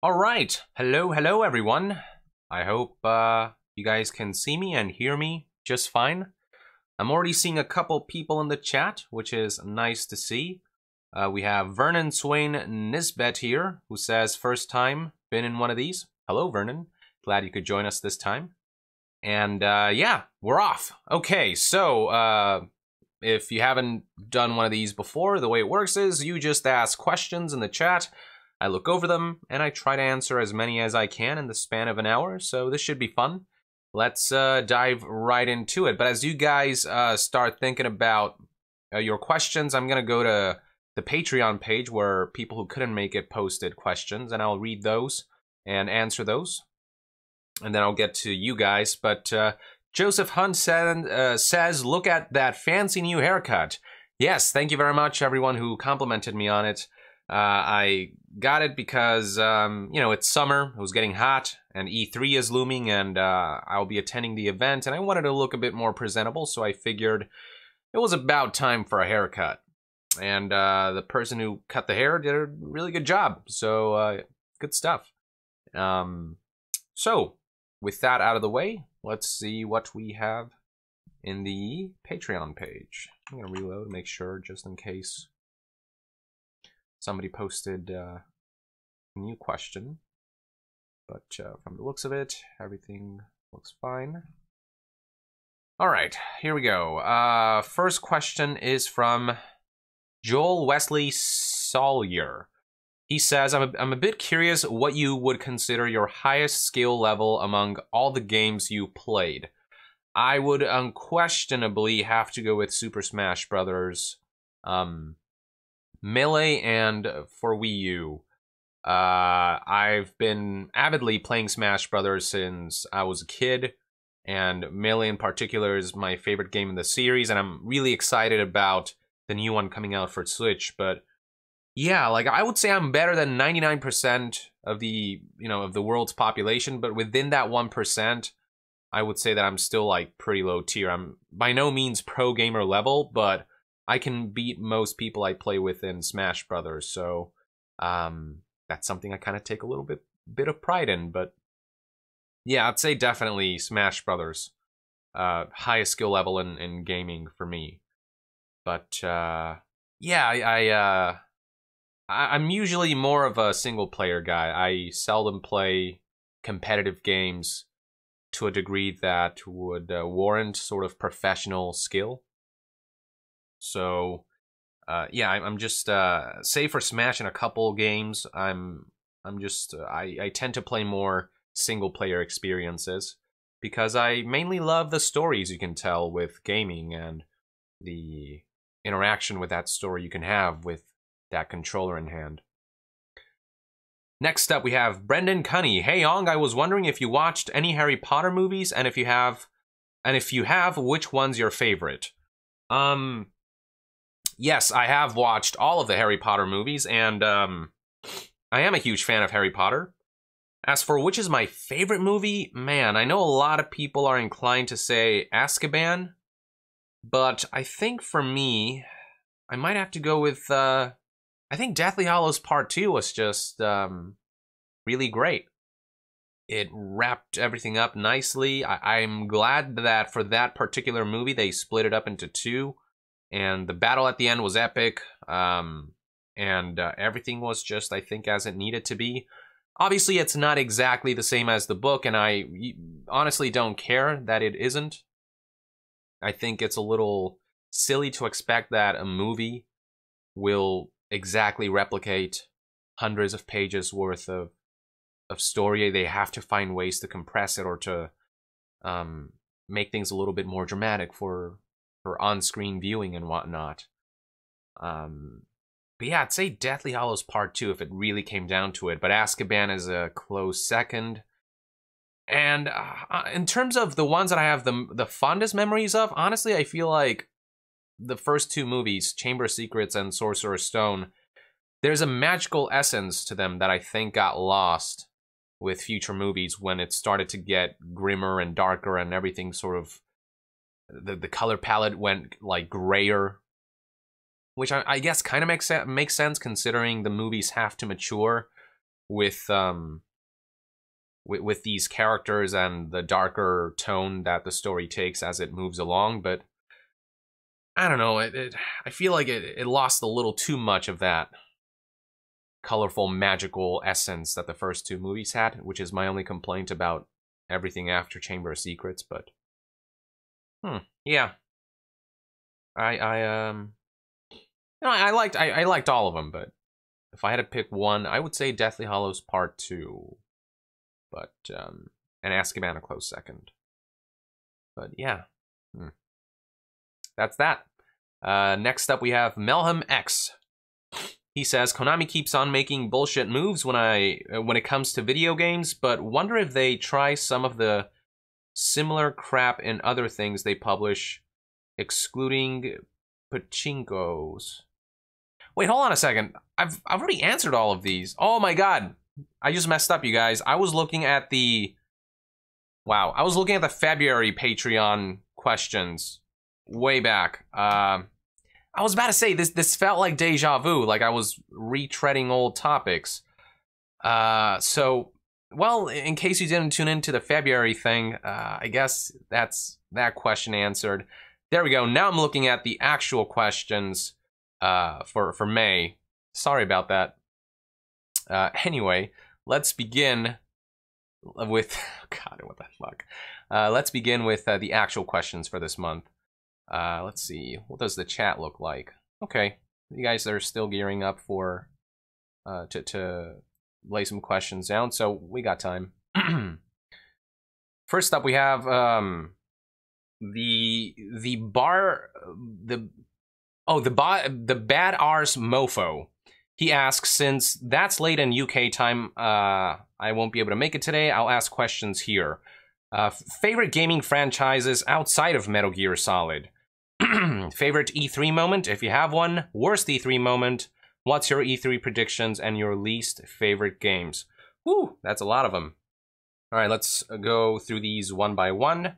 All right. Hello, everyone. I hope you guys can see me and hear me just fine. I'm already seeing a couple people in the chat, which is nice to see. We have Vernon Swain Nisbet here, who says, first time, been in one of these. Hello, Vernon. Glad you could join us this time. And yeah, we're off. Okay, so if you haven't done one of these before, the way it works is you just ask questions in the chat. I look over them, and I try to answer as many as I can in the span of an hour, so this should be fun. Let's dive right into it. But as you guys start thinking about your questions, I'm going to go to the Patreon page where people who couldn't make it posted questions, and I'll read those and answer those. And then I'll get to you guys. But Joseph Hunt says, look at that fancy new haircut. Yes, thank you very much, everyone who complimented me on it. I got it because, you know, it's summer, it was getting hot, and E3 is looming, and I'll be attending the event, and I wanted to look a bit more presentable, so I figured it was about time for a haircut. And the person who cut the hair did a really good job, so good stuff. So, with that out of the way, let's see what we have in the Patreon page. I'm going to reload, make sure, just in case somebody posted a new question, but from the looks of it, everything looks fine. All right, here we go. First question is from Joel Wesley Sawyer. He says, I'm a bit curious what you would consider your highest skill level among all the games you played. I would unquestionably have to go with Super Smash Brothers. Melee and for Wii U. I've been avidly playing Smash Brothers since I was a kid, and Melee in particular is my favorite game in the series, and I'm really excited about the new one coming out for Switch. But yeah, like I would say I'm better than 99% of the, of the world's population, but within that 1%, I would say that I'm still like pretty low tier. I'm by no means pro gamer level, but I can beat most people I play with in Smash Brothers, so that's something I kind of take a little bit of pride in. But yeah, I'd say definitely Smash Brothers, highest skill level in gaming for me. But yeah, I'm usually more of a single player guy. I seldom play competitive games to a degree that would warrant sort of professional skill. So, yeah, I'm just save for Smash in a couple games. I tend to play more single player experiences because I mainly love the stories you can tell with gaming and the interaction with that story you can have with that controller in hand. Next up, we have Brendan Cunny. Hey, Yong, I was wondering if you watched any Harry Potter movies, and if you have, which one's your favorite? Yes, I have watched all of the Harry Potter movies, and I am a huge fan of Harry Potter. As for which is my favorite movie, man, I know a lot of people are inclined to say Azkaban, but I think for me, I might have to go with, I think Deathly Hallows Part 2 was just really great. It wrapped everything up nicely. I'm glad that for that particular movie, they split it up into two. And the battle at the end was epic, and everything was just, I think, as it needed to be. Obviously, it's not exactly the same as the book, and I honestly don't care that it isn't. I think it's a little silly to expect that a movie will exactly replicate hundreds of pages worth of story. They have to find ways to compress it or to make things a little bit more dramatic for on-screen viewing and whatnot. But yeah, I'd say Deathly Hallows Part 2 if it really came down to it, but Azkaban is a close second. And in terms of the ones that I have the fondest memories of, honestly, I feel like the first two movies, Chamber of Secrets and Sorcerer's Stone, there's a magical essence to them that I think got lost with future movies when it started to get grimmer and darker and everything sort of the color palette went like grayer, which I guess kind of makes sense considering the movies have to mature with these characters and the darker tone that the story takes as it moves along. But I don't know, I feel like it lost a little too much of that colorful, magical essence that the first two movies had, which is my only complaint about everything after Chamber of Secrets. But yeah, I liked all of them, but if I had to pick one, I would say Deathly Hallows Part 2, but and Azkaban a close second. But yeah, that's that. Next up we have Melham X. He says, Konami keeps on making bullshit moves when it comes to video games, but wonder if they try some of the similar crap in other things they publish, excluding pachinkos. Wait, hold on a second. I've already answered all of these. Oh my god. I just messed up, you guys. I was looking at the February Patreon questions way back. I was about to say, this felt like deja vu, like I was retreading old topics. So, well, in case you didn't tune into the February thing, I guess that's that question answered. There we go. Now I'm looking at the actual questions for May. Sorry about that. Anyway, let's begin with... God, what the fuck? Let's begin with the actual questions for this month. Let's see. What does the chat look like? Okay, you guys are still gearing up for to lay some questions down, so we got time. First up, we have the Bad Ars Mofo. He asks, since that's late in UK time, I won't be able to make it today. I'll ask questions here. Favorite gaming franchises outside of Metal Gear Solid? Favorite E3 moment, if you have one? Worst E3 moment? What's your E3 predictions and your least favorite games? Woo, that's a lot of them. All right, let's go through these one by one.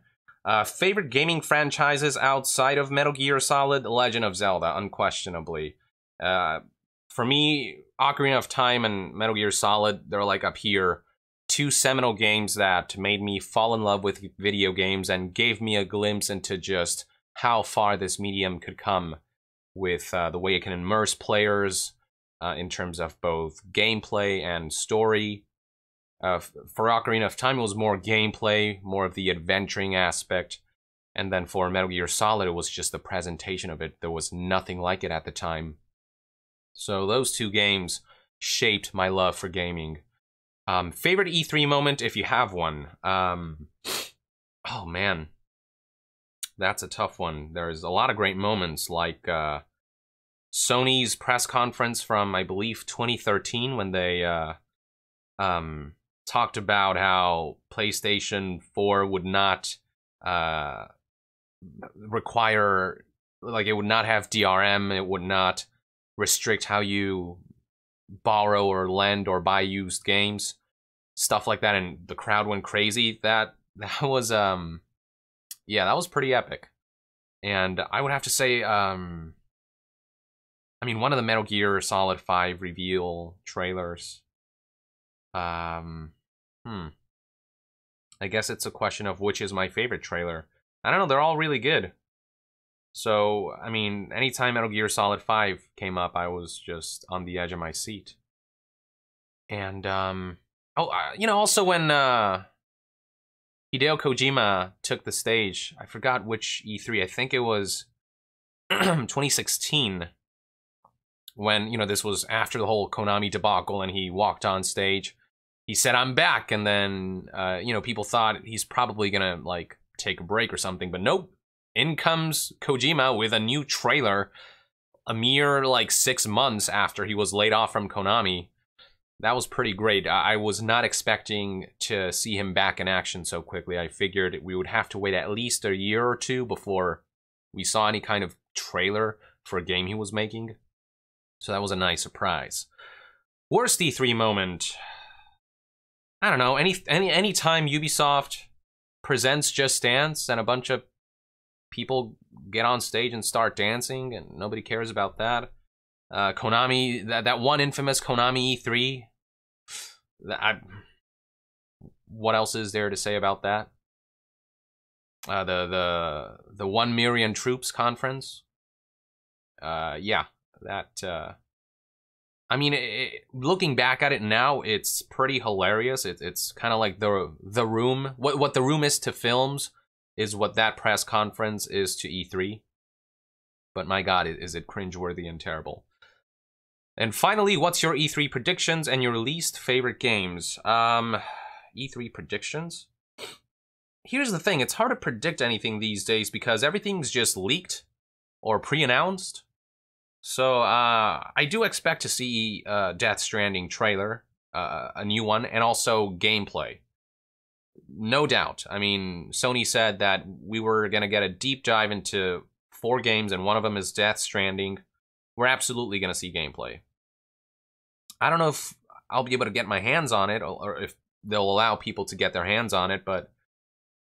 Favorite gaming franchises outside of Metal Gear Solid? Legend of Zelda, unquestionably. For me, Ocarina of Time and Metal Gear Solid, they're like up here. Two seminal games that made me fall in love with video games and gave me a glimpse into just how far this medium could come with the way it can immerse players in terms of both gameplay and story. For Ocarina of Time, it was more gameplay, more of the adventuring aspect. And then for Metal Gear Solid, it was just the presentation of it. There was nothing like it at the time. So those two games shaped my love for gaming. Favorite E3 moment, if you have one? Oh man, that's a tough one. There's a lot of great moments, like Sony's press conference from, I believe, 2013, when they talked about how PlayStation 4 would not require, like, it would not have DRM, it would not restrict how you borrow or lend or buy used games, stuff like that, and the crowd went crazy. That was yeah, that was pretty epic. And I would have to say, I mean, one of the Metal Gear Solid 5 reveal trailers, I guess it's a question of which is my favorite trailer. I don't know, they're all really good. So, I mean, anytime Metal Gear Solid 5 came up, I was just on the edge of my seat. And, you know, also when Hideo Kojima took the stage, I forgot which E3, I think it was 2016, when, you know, this was after the whole Konami debacle, and he walked on stage. He said, "I'm back," and then, you know, people thought he's probably gonna, like, take a break or something, but nope. In comes Kojima with a new trailer a mere, like, 6 months after he was laid off from Konami. That was pretty great. I was not expecting to see him back in action so quickly. I figured we would have to wait at least a year or two before we saw any kind of trailer for a game he was making. So that was a nice surprise. Worst E3 moment? I don't know. Any time Ubisoft presents Just Dance and a bunch of people get on stage and start dancing and nobody cares about that. Konami, that one infamous Konami E3, what else is there to say about that? The 1 Million Troops conference. Yeah, that. I mean, looking back at it now, it's pretty hilarious. It's kind of like the Room. What the Room is to films is what that press conference is to E3. But my God, is it cringeworthy and terrible. And finally, what's your E3 predictions and your least favorite games? E3 predictions? Here's the thing, it's hard to predict anything these days because everything's just leaked or pre-announced. So, I do expect to see Death Stranding trailer, a new one, and also gameplay. No doubt. I mean, Sony said that we were going to get a deep dive into 4 games, and one of them is Death Stranding. We're absolutely going to see gameplay. I don't know if I'll be able to get my hands on it, or if they'll allow people to get their hands on it, but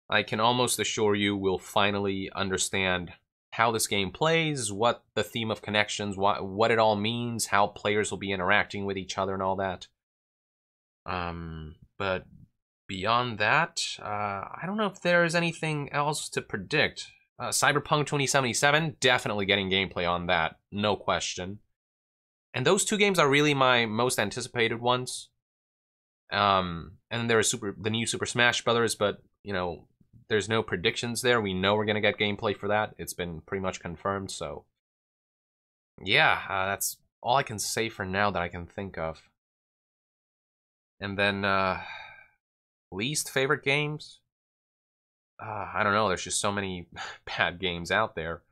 I can almost assure you we'll finally understand how this game plays, what the theme of connections, what it all means, how players will be interacting with each other and all that. But beyond that, I don't know if there's anything else to predict. Cyberpunk 2077, definitely getting gameplay on that, no question. And those 2 games are really my most anticipated ones. And then there is the new Super Smash Brothers, but, you know, there's no predictions there. We know we're going to get gameplay for that. It's been pretty much confirmed, so... yeah, that's all I can say for now that I can think of. And then, least favorite games? I don't know, there's just so many bad games out there.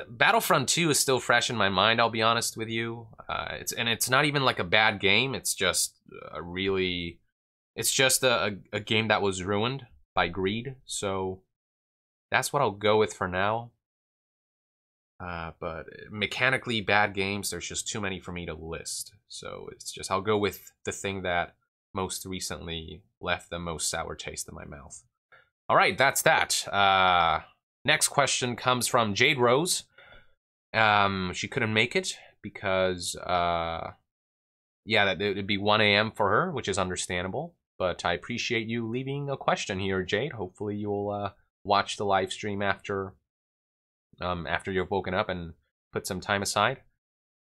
Battlefront 2 is still fresh in my mind, I'll be honest with you. It's not even like a bad game, it's just a game that was ruined by greed, so that's what I'll go with for now. But mechanically bad games, there's just too many for me to list. So it's just, I'll go with the thing that most recently left the most sour taste in my mouth. All right, that's that. Next question comes from Jade Rose. She couldn't make it because, yeah, it'd be 1 a.m. for her, which is understandable. But I appreciate you leaving a question here, Jade. Hopefully you'll watch the live stream after you've woken up and put some time aside.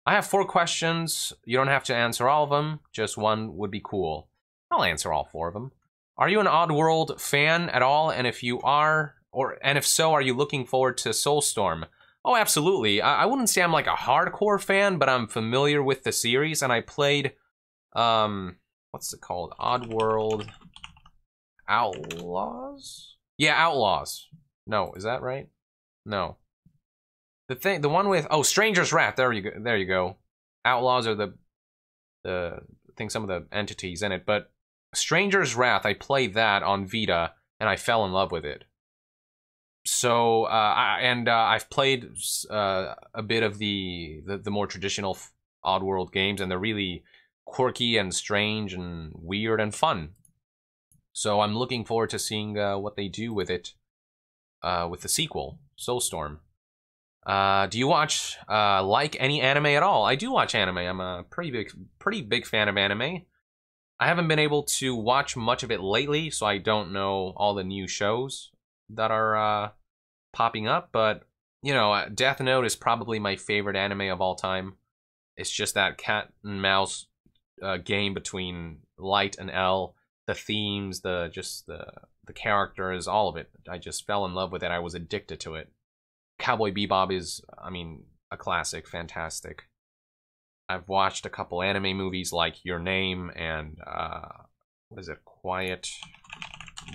I have 4 questions. You don't have to answer all of them. Just one would be cool. I'll answer all 4 of them. Are you an Oddworld fan at all? And if you are, and if so, are you looking forward to Soulstorm? Oh, absolutely. I wouldn't say I'm like a hardcore fan, but I'm familiar with the series, and I played, what's it called? Oddworld Outlaws? Yeah, Outlaws. No, is that right? No. The one with, oh, Stranger's Wrath. There you go. Outlaws are I think some of the entities in it, but Stranger's Wrath, I played that on Vita, and I fell in love with it. So, I've played a bit of the more traditional Oddworld games, and they're really quirky and strange and weird and fun. So I'm looking forward to seeing what they do with it, with the sequel, Soulstorm. Do you watch like any anime at all? I do watch anime. I'm a pretty big fan of anime. I haven't been able to watch much of it lately, so I don't know all the new shows that are popping up, but you know, Death Note is probably my favorite anime of all time. It's just that cat and mouse game between Light and L, the themes, the characters, all of it. I just fell in love with it. I was addicted to it. Cowboy Bebop is, I mean, a classic, fantastic. I've watched a couple anime movies like Your Name and what is it, Quiet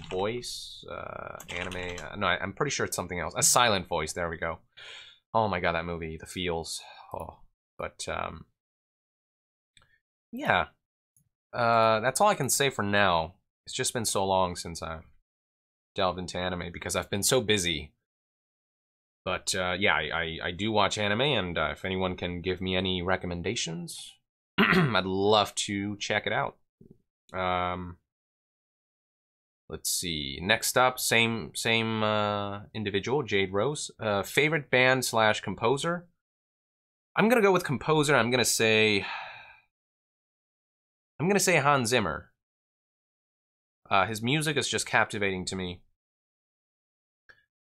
Voice anime. No, I'm pretty sure it's something else. A Silent Voice. There we go. Oh my god, that movie, the feels. Oh, but yeah, that's all I can say for now. It's just been so long since I've delved into anime because I've been so busy. But yeah, I do watch anime, and if anyone can give me any recommendations, I'd love to check it out. Let's see. Next up, same individual, Jade Rose. Favorite band / composer? I'm gonna go with composer. I'm gonna say I'm gonna say Hans Zimmer. His music is just captivating to me.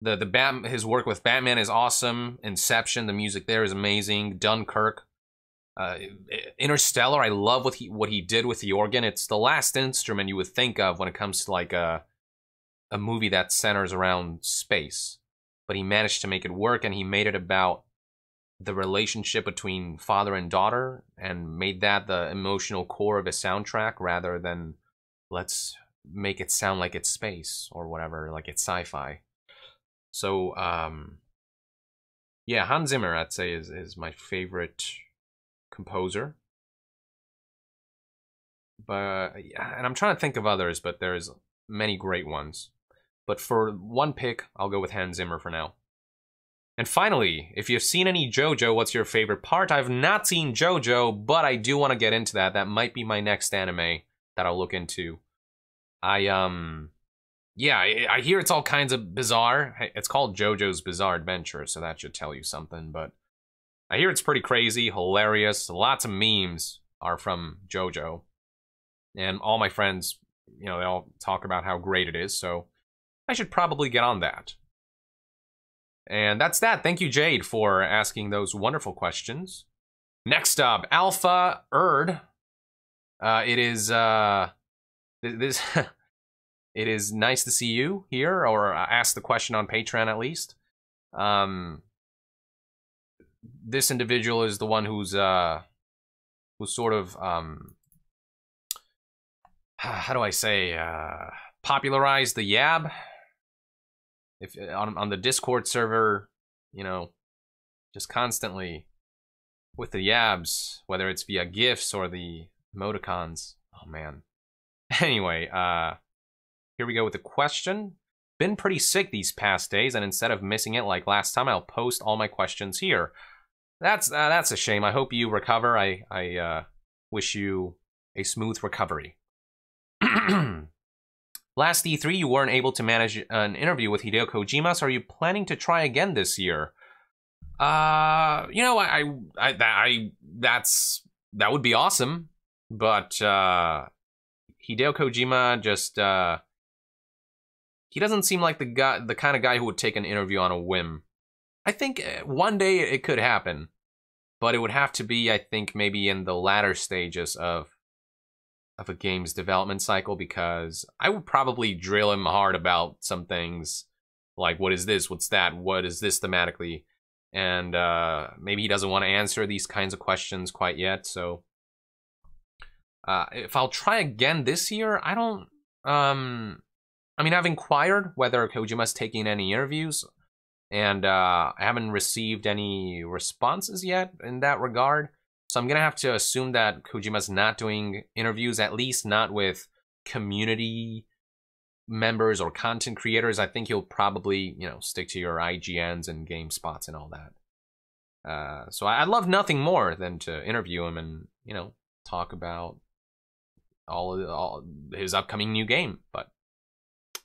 His work with Batman is awesome. Inception, the music there is amazing. Dunkirk, Interstellar, I love what he did with the organ. It's the last instrument you would think of when it comes to like a movie that centers around space. But he managed to make it work, and he made it about the relationship between father and daughter, and made that the emotional core of his soundtrack, rather than let's make it sound like it's space or whatever, like it's sci-fi. So, yeah, Hans Zimmer, I'd say, is my favorite composer. But, yeah, and I'm trying to think of others, but there's many great ones. But for one pick, I'll go with Hans Zimmer for now. And finally, if you've seen any JoJo, what's your favorite part? I've not seen JoJo, but I do want to get into that. That might be my next anime that I'll look into. Yeah, I hear it's all kinds of bizarre. It's called JoJo's Bizarre Adventure, so that should tell you something. But I hear it's pretty crazy, hilarious. Lots of memes are from JoJo. And all my friends, you know, they all talk about how great it is, so I should probably get on that. And that's that. Thank you, Jade, for asking those wonderful questions. Next up, Alpha Erd. It is, this... It is nice to see you here, or ask the question on Patreon at least. This individual is the one who's sort of, how do I say, popularized the Yab. If on the Discord server, you know, just constantly with the Yabs, whether it's via GIFs or the emoticons. Oh man. Anyway, here we go with the question. Been pretty sick these past days, and instead of missing it like last time, I'll post all my questions here. That's a shame. I hope you recover. I wish you a smooth recovery. Last E3, you weren't able to manage an interview with Hideo Kojima, so are you planning to try again this year? You know, that would be awesome, but Hideo Kojima just he doesn't seem like the kind of guy who would take an interview on a whim. I think one day it could happen, but it would have to be, I think, maybe in the latter stages of a game's development cycle, because I would probably drill him hard about some things, like what is this, what's that, what is this thematically, and maybe he doesn't want to answer these kinds of questions quite yet. So if I'll try again this year, I don't. I mean, I've inquired whether Kojima's taking any interviews, and I haven't received any responses yet in that regard. So I'm going to have to assume that Kojima's not doing interviews, at least not with community members or content creators. I think he'll probably, you know, stick to your IGNs and GameSpots and all that. So I'd love nothing more than to interview him and, you know, talk about all his upcoming new game. But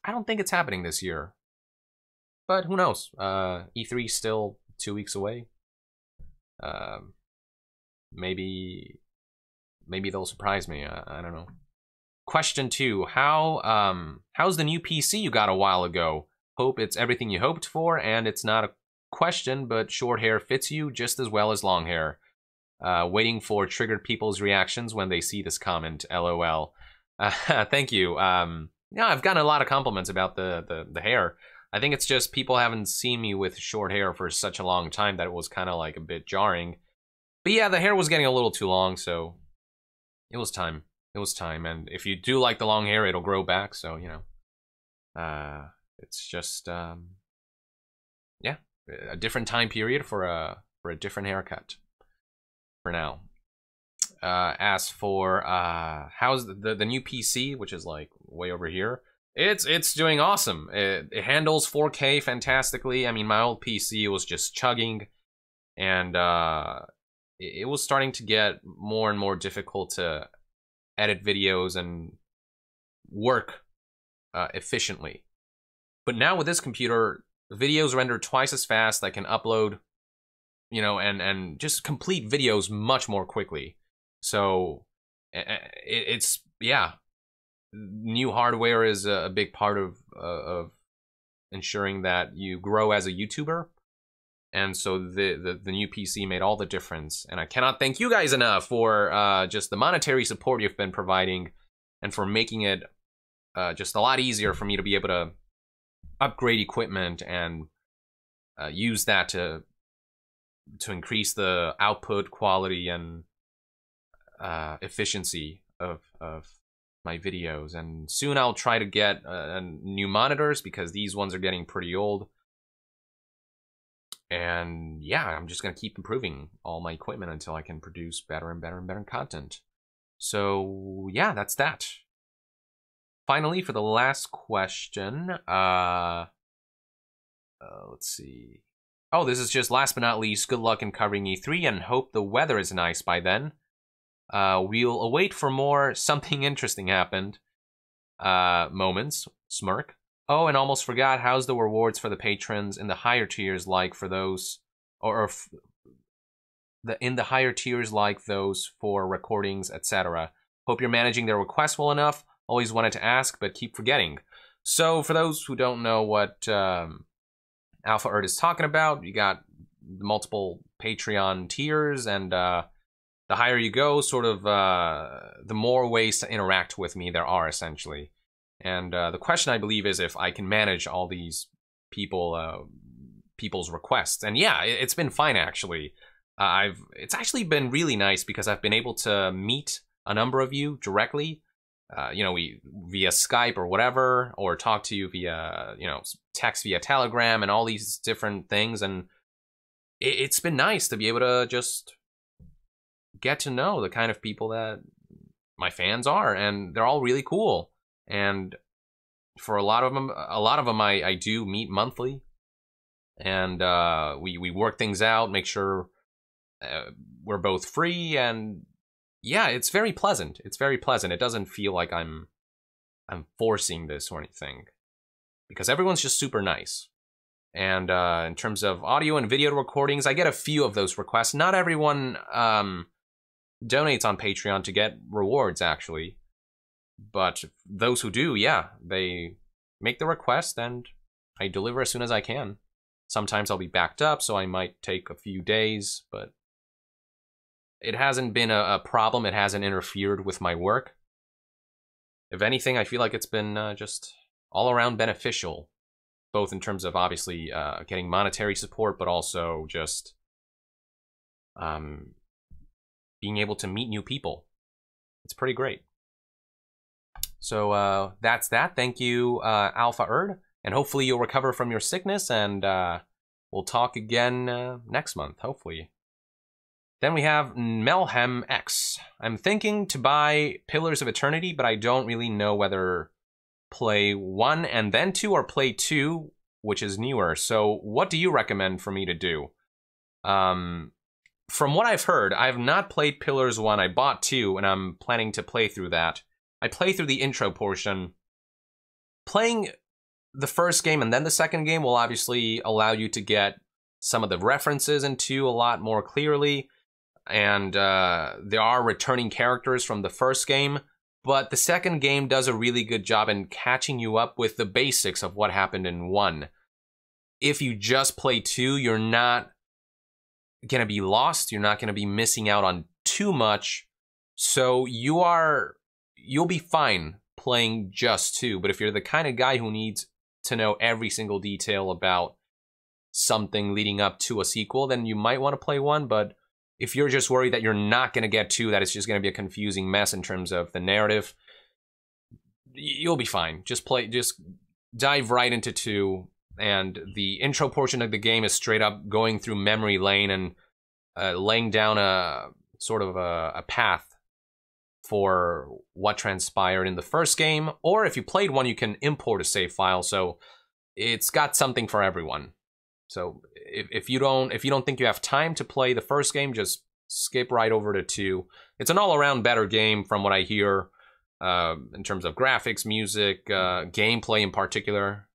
I don't think it's happening this year. But who knows? E3 still 2 weeks away. Maybe they'll surprise me. I don't know. Question 2. How's the new PC you got a while ago? Hope it's everything you hoped for, and it's not a question, but short hair fits you just as well as long hair. Waiting for triggered people's reactions when they see this comment. LOL. Thank you. Yeah, I've gotten a lot of compliments about the hair. I think it's just people haven't seen me with short hair for such a long time that it was kind of like a bit jarring. But yeah, the hair was getting a little too long, so it was time. It was time. And if you do like the long hair, it'll grow back. So, you know, it's just, yeah, a different time period for a different haircut for now. As for how's the new PC, which is like way over here, it's doing awesome. It handles 4K fantastically. I mean, my old PC was just chugging, and it was starting to get more and more difficult to edit videos and work efficiently. But now with this computer, videos render twice as fast. I can upload, you know, and just complete videos much more quickly. So It's yeah. New hardware is a big part of ensuring that you grow as a YouTuber. And so the new PC made all the difference. And I cannot thank you guys enough for just the monetary support you've been providing and for making it just a lot easier for me to be able to upgrade equipment and use that to increase the output quality and efficiency of my videos. And soon I'll try to get new monitors because these ones are getting pretty old. And yeah, I'm just going to keep improving all my equipment until I can produce better and better and better content. So yeah, that's that. Finally, for the last question, let's see. Oh, this is just last but not least, good luck in covering E3 and hope the weather is nice by then. We'll await for more something interesting happened moments, smirk. Oh, and almost forgot, how's the rewards for the patrons in the higher tiers like for those, in the higher tiers like those for recordings, etc. Hope you're managing their requests well enough. Always wanted to ask, but keep forgetting. So for those who don't know what Alpha Earth is talking about, you got multiple Patreon tiers, and the higher you go, sort of the more ways to interact with me there are, essentially. And the question, I believe, is if I can manage all these people's requests. And yeah, it's been fine, actually. It's actually been really nice because I've been able to meet a number of you directly, via Skype or whatever, or talk to you via, text via Telegram and all these different things. And it's been nice to be able to just get to know the kind of people that my fans are, and they're all really cool. And for a lot of them I do meet monthly, and we work things out, make sure we're both free, and yeah, it's very pleasant. It's very pleasant. It doesn't feel like I'm forcing this or anything, because everyone's just super nice. And in terms of audio and video recordings, I get a few of those requests. Not everyone donates on Patreon to get rewards, actually. But those who do, yeah, they make the request and I deliver as soon as I can. Sometimes I'll be backed up, so I might take a few days, but it hasn't been a problem. It hasn't interfered with my work. If anything, I feel like it's been just all around beneficial, both in terms of obviously getting monetary support, but also just being able to meet new people. It's pretty great. So that's that. Thank you, Alpha Erd, and hopefully you'll recover from your sickness, and we'll talk again next month, hopefully. Then we have Melhem X. I'm thinking to buy Pillars of Eternity, but I don't really know whether play 1 and then 2 or play 2, which is newer. So what do you recommend for me to do? From what I've heard, I have not played Pillars 1. I bought 2, and I'm planning to play through that. I play through the intro portion. Playing the first game and then the second game will obviously allow you to get some of the references in 2 a lot more clearly. And there are returning characters from the first game, but the second game does a really good job in catching you up with the basics of what happened in 1. If you just play 2, you're not going to be lost. You're not going to be missing out on too much. So you'll be fine playing just 2. But if you're the kind of guy who needs to know every single detail about something leading up to a sequel, then you might want to play 1. But if you're just worried that you're not going to get 2, that it's just going to be a confusing mess in terms of the narrative, you'll be fine. Just dive right into 2, and the intro portion of the game is straight up going through memory lane and laying down a sort of a path for what transpired in the first game. Or if you played 1, you can import a save file, so it's got something for everyone. So if you don't think you have time to play the first game, just skip right over to 2. It's an all-around better game from what I hear, in terms of graphics, music, gameplay in particular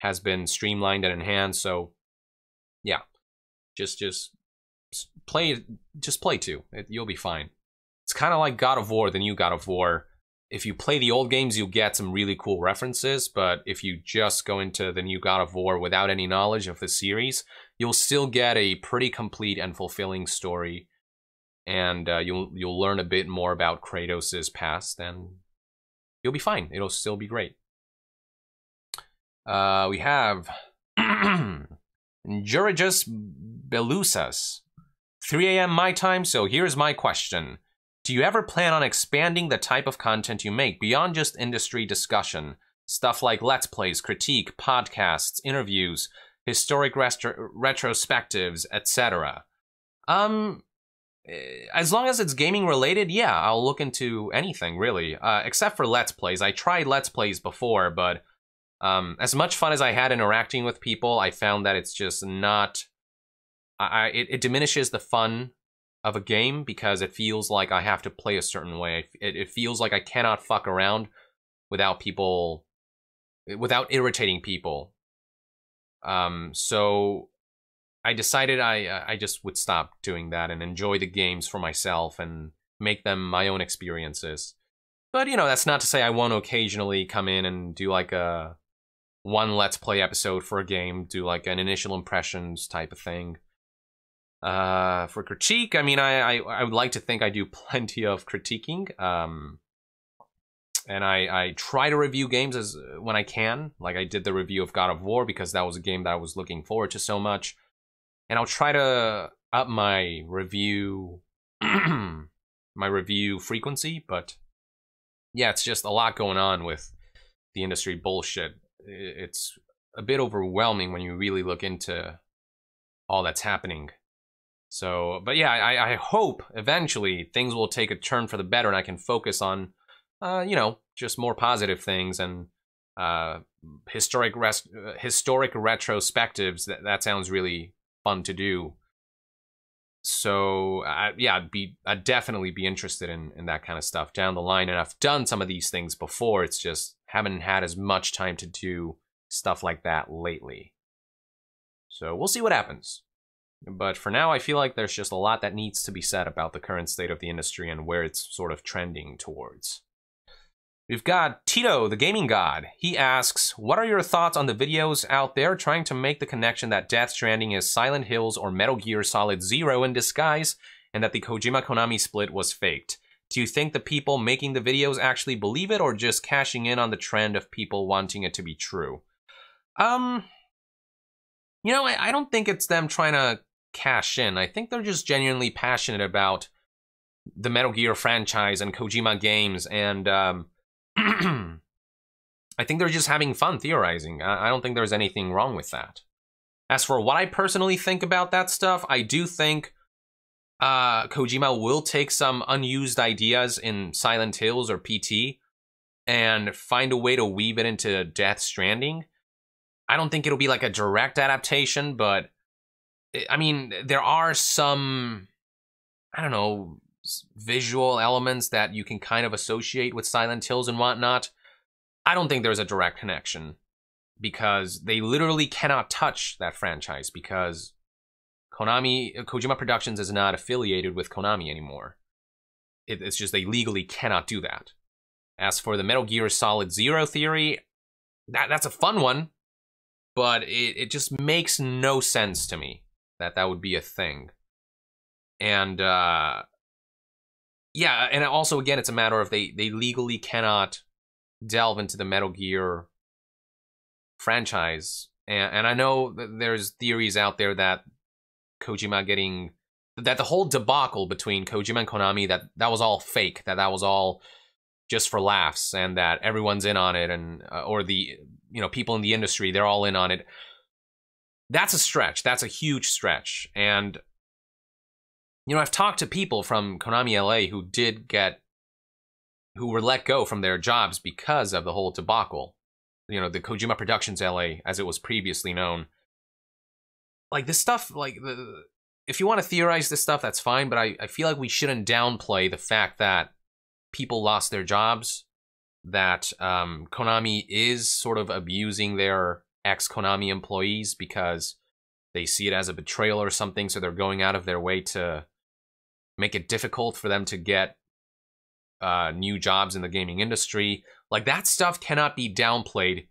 has been streamlined and enhanced. So yeah, just play 2. You'll be fine. It's kind of like God of War, the new God of War. If you play the old games, you'll get some really cool references, but if you just go into the new God of War without any knowledge of the series, you'll still get a pretty complete and fulfilling story, and you'll learn a bit more about Kratos' past, and you'll be fine. It'll still be great. We have Jurijas Belusas. 3 a.m. my time, so here's my question. Do you ever plan on expanding the type of content you make beyond just industry discussion? Stuff like Let's Plays, critique, podcasts, interviews, historic retrospectives, etc. As long as it's gaming related, yeah, I'll look into anything, really. Except for Let's Plays. I tried Let's Plays before, but as much fun as I had interacting with people, I found that it's just not... It diminishes the fun of a game because it feels like I have to play a certain way. It feels like I cannot fuck around without irritating people. So I decided I just would stop doing that and enjoy the games for myself and make them my own experiences. But, you know, that's not to say I won't occasionally come in and do like one Let's Play episode for a game, do like an initial impressions type of thing. For critique, I mean, I would like to think I do plenty of critiquing, and I try to review games when I can. Like I did the review of God of War because that was a game that I was looking forward to so much, and I'll try to up my review frequency. But yeah, it's just a lot going on with the industry bullshit. It's a bit overwhelming when you really look into all that's happening. So, but yeah, I hope eventually things will take a turn for the better and I can focus on, you know, just more positive things and historic retrospectives. That sounds really fun to do. So, yeah, I'd definitely be interested in that kind of stuff down the line. And I've done some of these things before. It's just haven't had as much time to do stuff like that lately. So we'll see what happens. But for now, I feel like there's just a lot that needs to be said about the current state of the industry and where it's sort of trending towards. We've got Tito, the gaming god. He asks, what are your thoughts on the videos out there trying to make the connection that Death Stranding is Silent Hills or Metal Gear Solid Zero in disguise, and that the Kojima-Konami split was faked? Do you think the people making the videos actually believe it, or just cashing in on the trend of people wanting it to be true? You know, I don't think it's them trying to cash in. I think they're just genuinely passionate about the Metal Gear franchise and Kojima games, and I think they're just having fun theorizing. I don't think there's anything wrong with that. As for what I personally think about that stuff, I do think Kojima will take some unused ideas in Silent Hills or PT and find a way to weave it into Death Stranding. I don't think it'll be like a direct adaptation, but I mean, there are some, I don't know, visual elements that you can kind of associate with Silent Hills and whatnot. I don't think there's a direct connection because they literally cannot touch that franchise because Kojima Productions is not affiliated with Konami anymore. It's just they legally cannot do that. As for the Metal Gear Solid Zero theory, that's a fun one, but it just makes no sense to me that would be a thing. And yeah, and also again, it's a matter of they legally cannot delve into the Metal Gear franchise. And I know that there's theories out there that that the whole debacle between Kojima and Konami, that was all fake, that was all just for laughs, and that everyone's in on it, and or the, you know, people in the industry, they're all in on it. That's a stretch. That's a huge stretch. And, you know, I've talked to people from Konami LA who were let go from their jobs because of the whole debacle. You know, the Kojima Productions LA, as it was previously known. Like, this stuff, like, if you want to theorize this stuff, that's fine, but I feel like we shouldn't downplay the fact that people lost their jobs, that Konami is sort of abusing their ex-Konami employees because they see it as a betrayal or something, so they're going out of their way to make it difficult for them to get new jobs in the gaming industry. Like, that stuff cannot be downplayed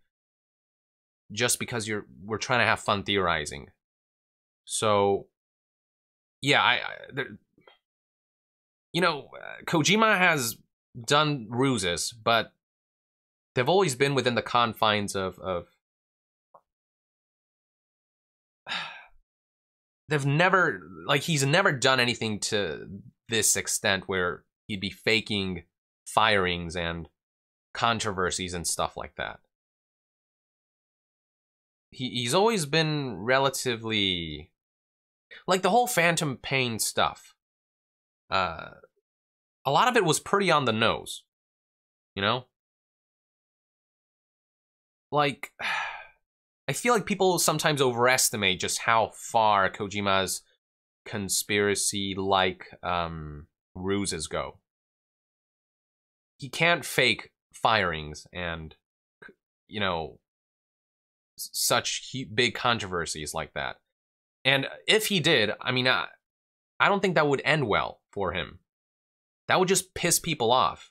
just because we're trying to have fun theorizing. So, yeah, Kojima has done ruses, but they've always been within the confines of they've never, like, he's never done anything to this extent where he'd be faking firings and controversies and stuff like that. He's always been relatively, like, the whole Phantom Pain stuff. A lot of it was pretty on the nose, you know? Like, I feel like people sometimes overestimate just how far Kojima's conspiracy-like ruses go. He can't fake firings and, you know, such big controversies like that. And if he did, I mean, I don't think that would end well for him. That would just piss people off.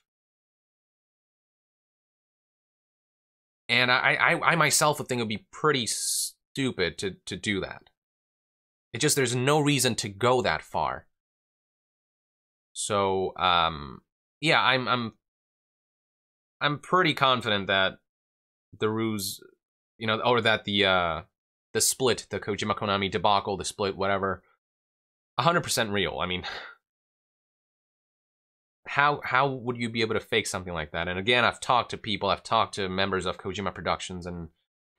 And I myself would think it would be pretty stupid to do that. It just, there's no reason to go that far. So, yeah, I'm pretty confident that the ruse, you know, or that the split, the Kojima Konami debacle, the split, whatever, 100% real. I mean, how would you be able to fake something like that? And again, I've talked to people, I've talked to members of Kojima Productions and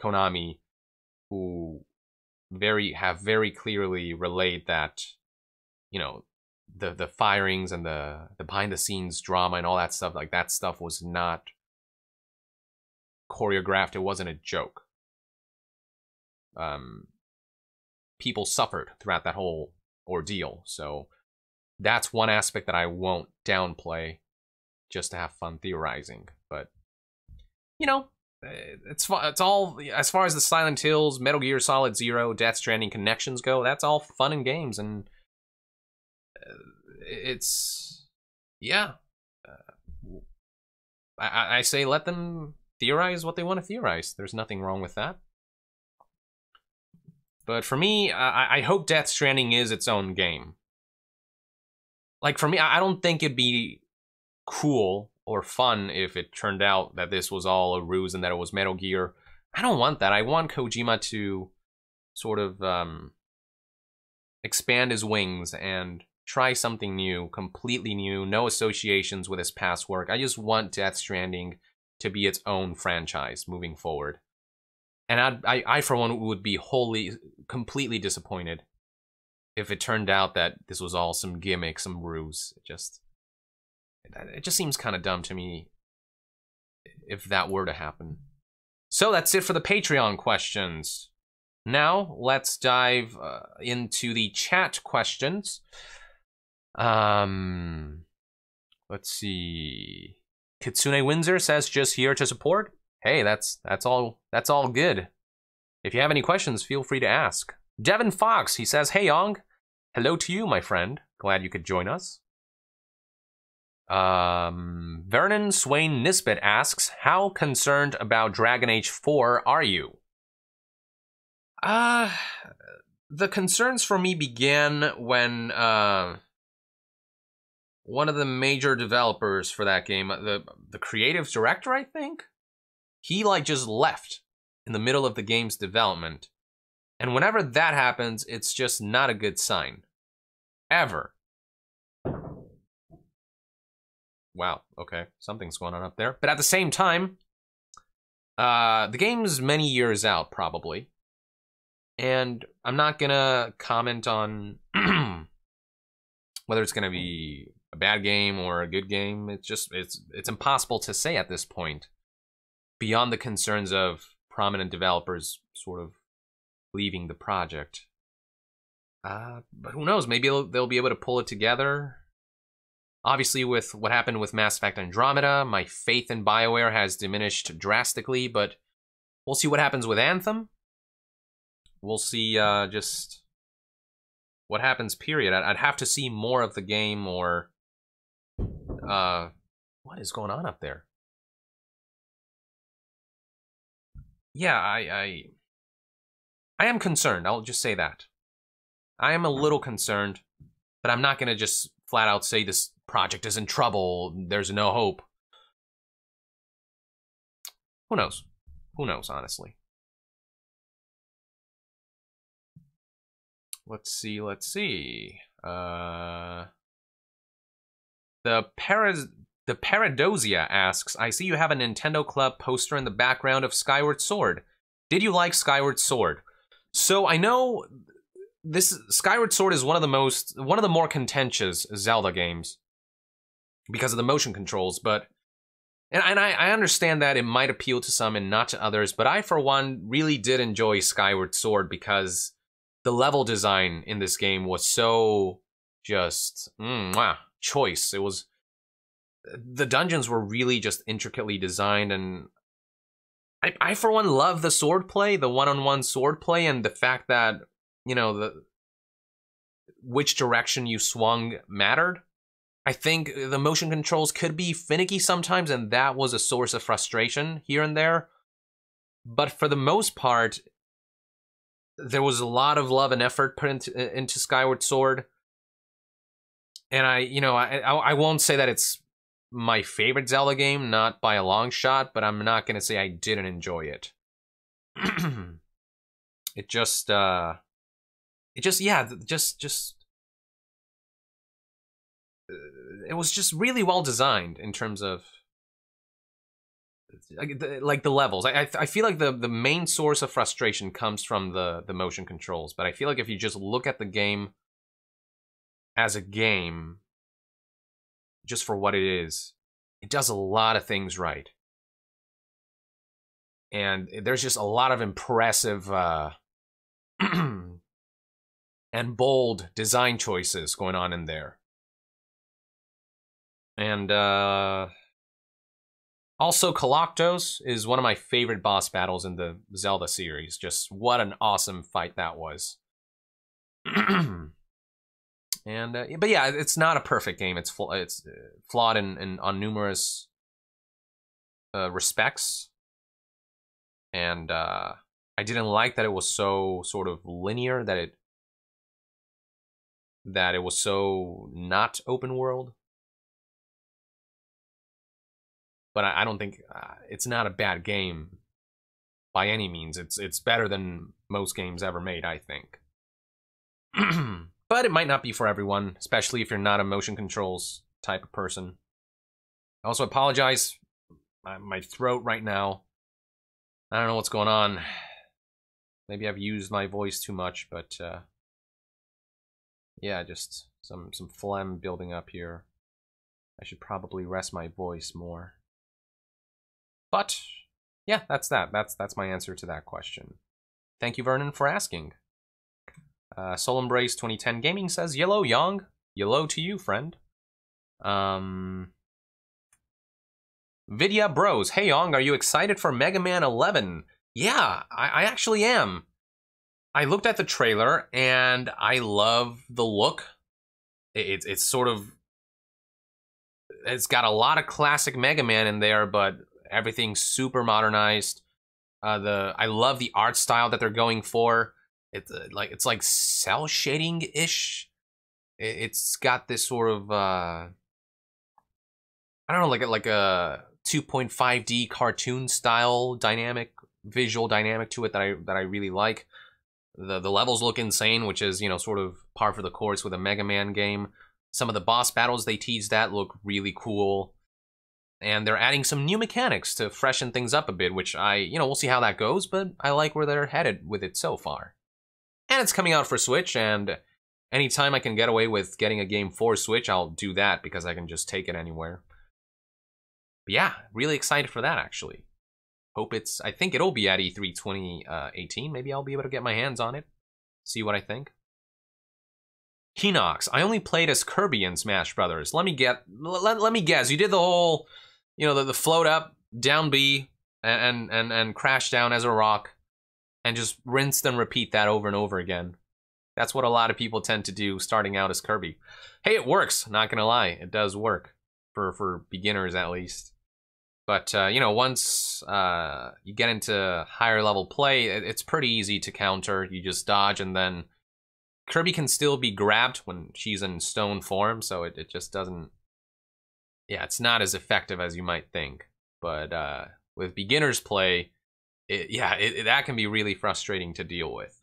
Konami who have very clearly relayed that, you know, the firings and the behind the scenes drama and all that stuff, like, that stuff was not choreographed. It wasn't a joke. People suffered throughout that whole ordeal. So that's one aspect that I won't downplay just to have fun theorizing. But, you know, it's all, as far as the Silent Hills, Metal Gear Solid Zero, Death Stranding connections go, that's all fun and games. And it's, yeah. I say let them theorize what they want to theorize. There's nothing wrong with that. But for me, I hope Death Stranding is its own game. Like, for me, I don't think it'd be cool or fun if it turned out that this was all a ruse and that it was Metal Gear. I don't want that. I want Kojima to sort of expand his wings and try something new, completely new, no associations with his past work. I just want Death Stranding to be its own franchise moving forward. And I for one, would be completely disappointed if it turned out that this was all some gimmick, some ruse. It just seems kind of dumb to me if that were to happen. So that's it for the Patreon questions. Now, let's dive into the chat questions. Let's see. Kitsune Windsor says, just here to support. Hey, that's all good. If you have any questions, feel free to ask. Devin Fox, he says, hey Yong, hello to you, my friend. Glad you could join us. Vernon Swain Nisbet asks, how concerned about Dragon Age 4 are you? The concerns for me began when one of the major developers for that game, the creative director, I think, he like just left in the middle of the game's development. And whenever that happens, it's just not a good sign. Ever. Wow, okay, something's going on up there. But at the same time, the game's many years out, probably. And I'm not gonna comment on whether it's gonna be a bad game or a good game. It's impossible to say at this point, beyond the concerns of prominent developers sort of leaving the project. But who knows? Maybe they'll be able to pull it together. Obviously, with what happened with Mass Effect Andromeda, my faith in BioWare has diminished drastically, but we'll see what happens with Anthem. We'll see just what happens, period. I'd have to see more of the game or What is going on up there? Yeah, I am concerned. I'll just say that. I am a little concerned, but I'm not going to just flat out say this project is in trouble. There's no hope. Who knows? Who knows, honestly? Let's see. The Paradosia asks, I see you have a Nintendo Club poster in the background of Skyward Sword. Did you like Skyward Sword? So I know this Skyward Sword is one of the more contentious Zelda games because of the motion controls, but and I understand that it might appeal to some and not to others, but I for one really did enjoy Skyward Sword because the level design in this game was so just choice. It was, the dungeons were really just intricately designed, and I for one love the sword play, the one-on-one sword play, and the fact that, you know, which direction you swung mattered. I think the motion controls could be finicky sometimes, and that was a source of frustration here and there. But for the most part, there was a lot of love and effort put into Skyward Sword. And I won't say that it's my favorite Zelda game, not by a long shot, but I'm not going to say I didn't enjoy it. It just it was just really well designed in terms of like the levels. I feel like the main source of frustration comes from the motion controls, but I feel like if you just look at the game as a game, just for what it is, it does a lot of things right. And there's just a lot of impressive and bold design choices going on in there. And also, Kaloctos is one of my favorite boss battles in the Zelda series. Just what an awesome fight that was. And but yeah, it's not a perfect game. It's flawed on numerous respects, and I didn't like that it was so sort of linear, that it was so not open world. But I don't think it's not a bad game by any means. It's better than most games ever made, I think. But it might not be for everyone, especially if you're not a motion controls type of person. I also apologize. My throat right now, I don't know what's going on. Maybe I've used my voice too much, but yeah, just some phlegm building up here. I should probably rest my voice more. But yeah, that's that. That's my answer to that question. Thank you, Vernon, for asking. Soul Embrace 2010 Gaming says, "Yellow Yong, yellow to you, friend." Vidya Bros, hey Yong, are you excited for Mega Man 11? Yeah, I actually am. I looked at the trailer and I love the look. It's sort of, it's got a lot of classic Mega Man in there, but everything's super modernized. I love the art style that they're going for. It's like cell shading ish. It's got this sort of I don't know, like a 2.5D cartoon style visual dynamic to it that I really like. The levels look insane, which is, you know, sort of par for the course with a Mega Man game. Some of the boss battles they teased that look really cool. And they're adding some new mechanics to freshen things up a bit, which we'll see how that goes, but I like where they're headed with it so far. And it's coming out for Switch, and anytime I can get away with getting a game for Switch, I'll do that because I can just take it anywhere. But yeah, really excited for that, actually. I think it'll be at E3 2018. Maybe I'll be able to get my hands on it, see what I think. Hinox, I only played as Kirby in Smash Brothers. Let me guess. You did the whole, the float up, down B, and crash down as a rock, and just rinse and repeat that over and over again. That's what a lot of people tend to do starting out as Kirby. Hey, it works, not gonna lie, it does work. for beginners at least. But you know, once you get into higher level play, it's pretty easy to counter. You just dodge, and then Kirby can still be grabbed when she's in stone form, so it just doesn't. Yeah, it's not as effective as you might think. But with beginners play, that can be really frustrating to deal with.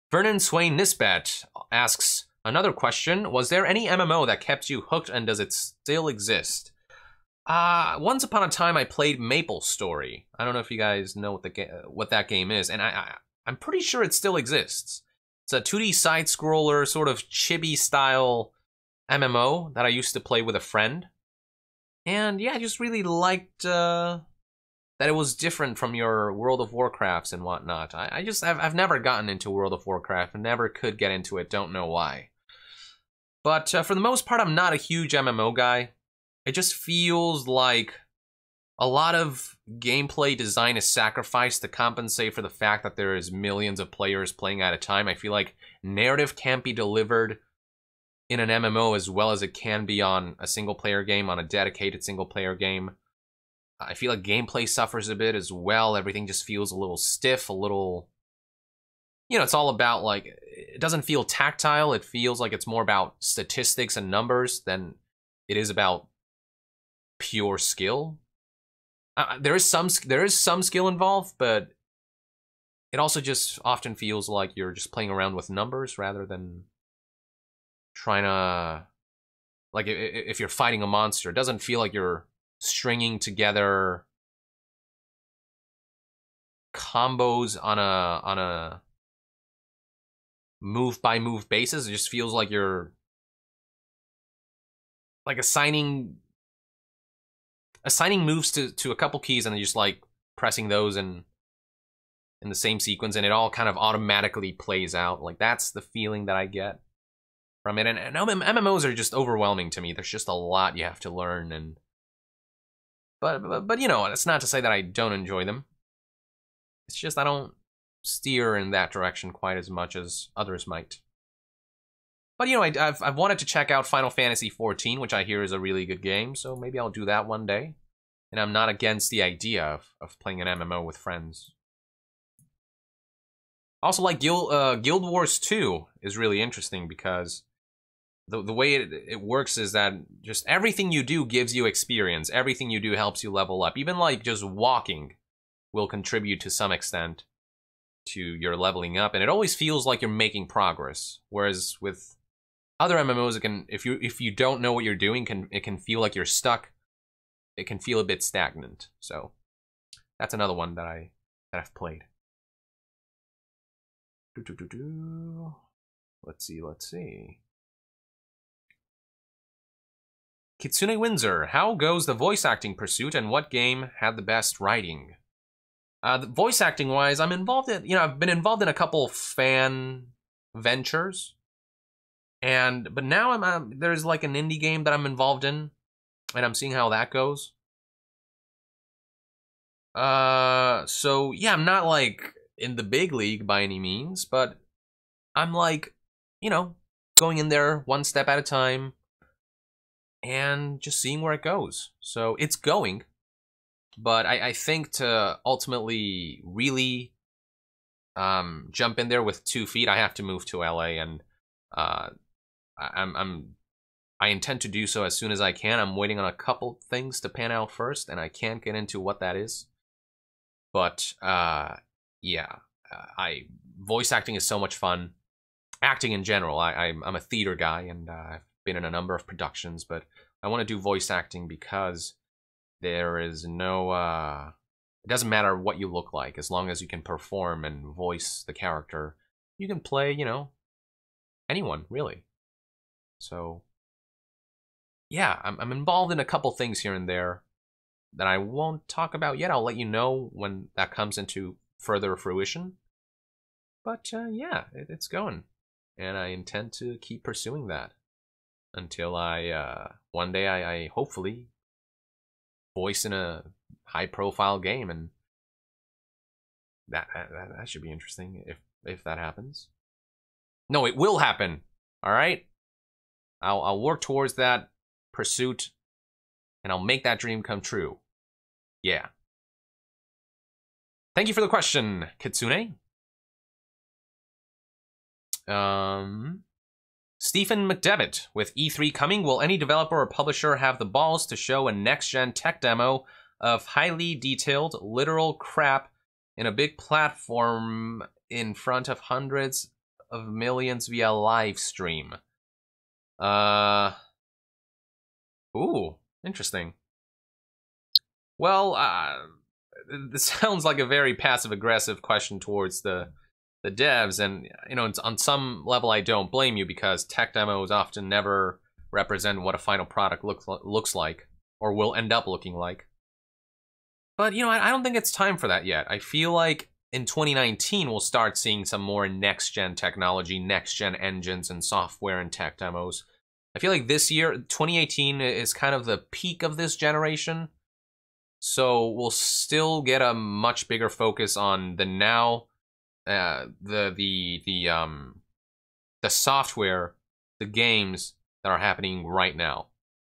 Vernon Swain Nisbet asks another question: was there any MMO that kept you hooked, and does it still exist? Once upon a time, I played Maple Story. I don't know if you guys know what that game is, and I'm pretty sure it still exists. It's a 2D side-scroller, sort of chibi-style MMO that I used to play with a friend. And yeah, I just really liked that it was different from your World of Warcrafts and whatnot. I've never gotten into World of Warcraft and never could get into it, don't know why. But for the most part, I'm not a huge MMO guy. It just feels like a lot of gameplay design is sacrificed to compensate for the fact that there is millions of players playing at a time. I feel like narrative can't be delivered in an MMO as well as it can be on a single-player game, on a dedicated single-player game. I feel like gameplay suffers a bit as well. Everything just feels a little stiff, a little... You know, it's all about, like, it doesn't feel tactile. It feels like it's more about statistics and numbers than it is about pure skill. There is some skill involved, but it also just often feels like you're just playing around with numbers rather than trying to... Like, if you're fighting a monster, it doesn't feel like you're stringing together combos on a move by move basis. It just feels like you're like assigning moves to a couple keys and then just like pressing those in the same sequence, and it all kind of automatically plays out. Like, that's the feeling that I get from it. And MMOs are just overwhelming to me. There's just a lot you have to learn, and but you know, that's not to say that I don't enjoy them. It's just I don't steer in that direction quite as much as others might. But you know, I've wanted to check out Final Fantasy XIV, which I hear is a really good game, so maybe I'll do that one day. And I'm not against the idea of playing an MMO with friends. Also, like Guild Wars 2 is really interesting because the way it works is that just everything you do gives you experience. Everything you do helps you level up. Even like just walking will contribute to some extent to your leveling up, and it always feels like you're making progress. Whereas with other MMOs, it can, if you don't know what you're doing, it can feel like you're stuck. It can feel a bit stagnant. So that's another one that I've played. Let's see. Kitsune Windsor, how goes the voice acting pursuit, and what game had the best writing? The voice acting wise, I'm involved in, I've been involved in a couple fan ventures, but now there's like an indie game that I'm involved in, and I'm seeing how that goes. So yeah, I'm not like in the big league by any means, but I'm like, going in there one step at a time and just seeing where it goes. So it's going, but I think to ultimately really jump in there with 2 feet, I have to move to LA, and I intend to do so as soon as I can. I'm waiting on a couple things to pan out first, and I can't get into what that is. But yeah, voice acting is so much fun. Acting in general, I'm a theater guy, and I've been in a number of productions, but I want to do voice acting because there is no, it doesn't matter what you look like, as long as you can perform and voice the character, you can play, anyone, really. So, yeah, I'm involved in a couple things here and there that I won't talk about yet. I'll let you know when that comes into further fruition. But, yeah, it's going. And I intend to keep pursuing that until one day I hopefully voice in a high-profile game, and that should be interesting if that happens. No, it will happen. All right, I'll work towards that pursuit, and I'll make that dream come true. Yeah. Thank you for the question, Kitsune. Stephen McDevitt, with E3 coming, will any developer or publisher have the balls to show a next-gen tech demo of highly detailed, literal crap in a big platform in front of hundreds of millions via live stream? Ooh, interesting. Well, this sounds like a very passive-aggressive question towards the devs, and on some level I don't blame you, because tech demos often never represent what a final product looks like or will end up looking like. But I don't think it's time for that yet. I feel like in 2019 we'll start seeing some more next-gen technology, next-gen engines and software and tech demos. I feel like this year, 2018, is kind of the peak of this generation, so we'll still get a much bigger focus on the now. The software, the games that are happening right now.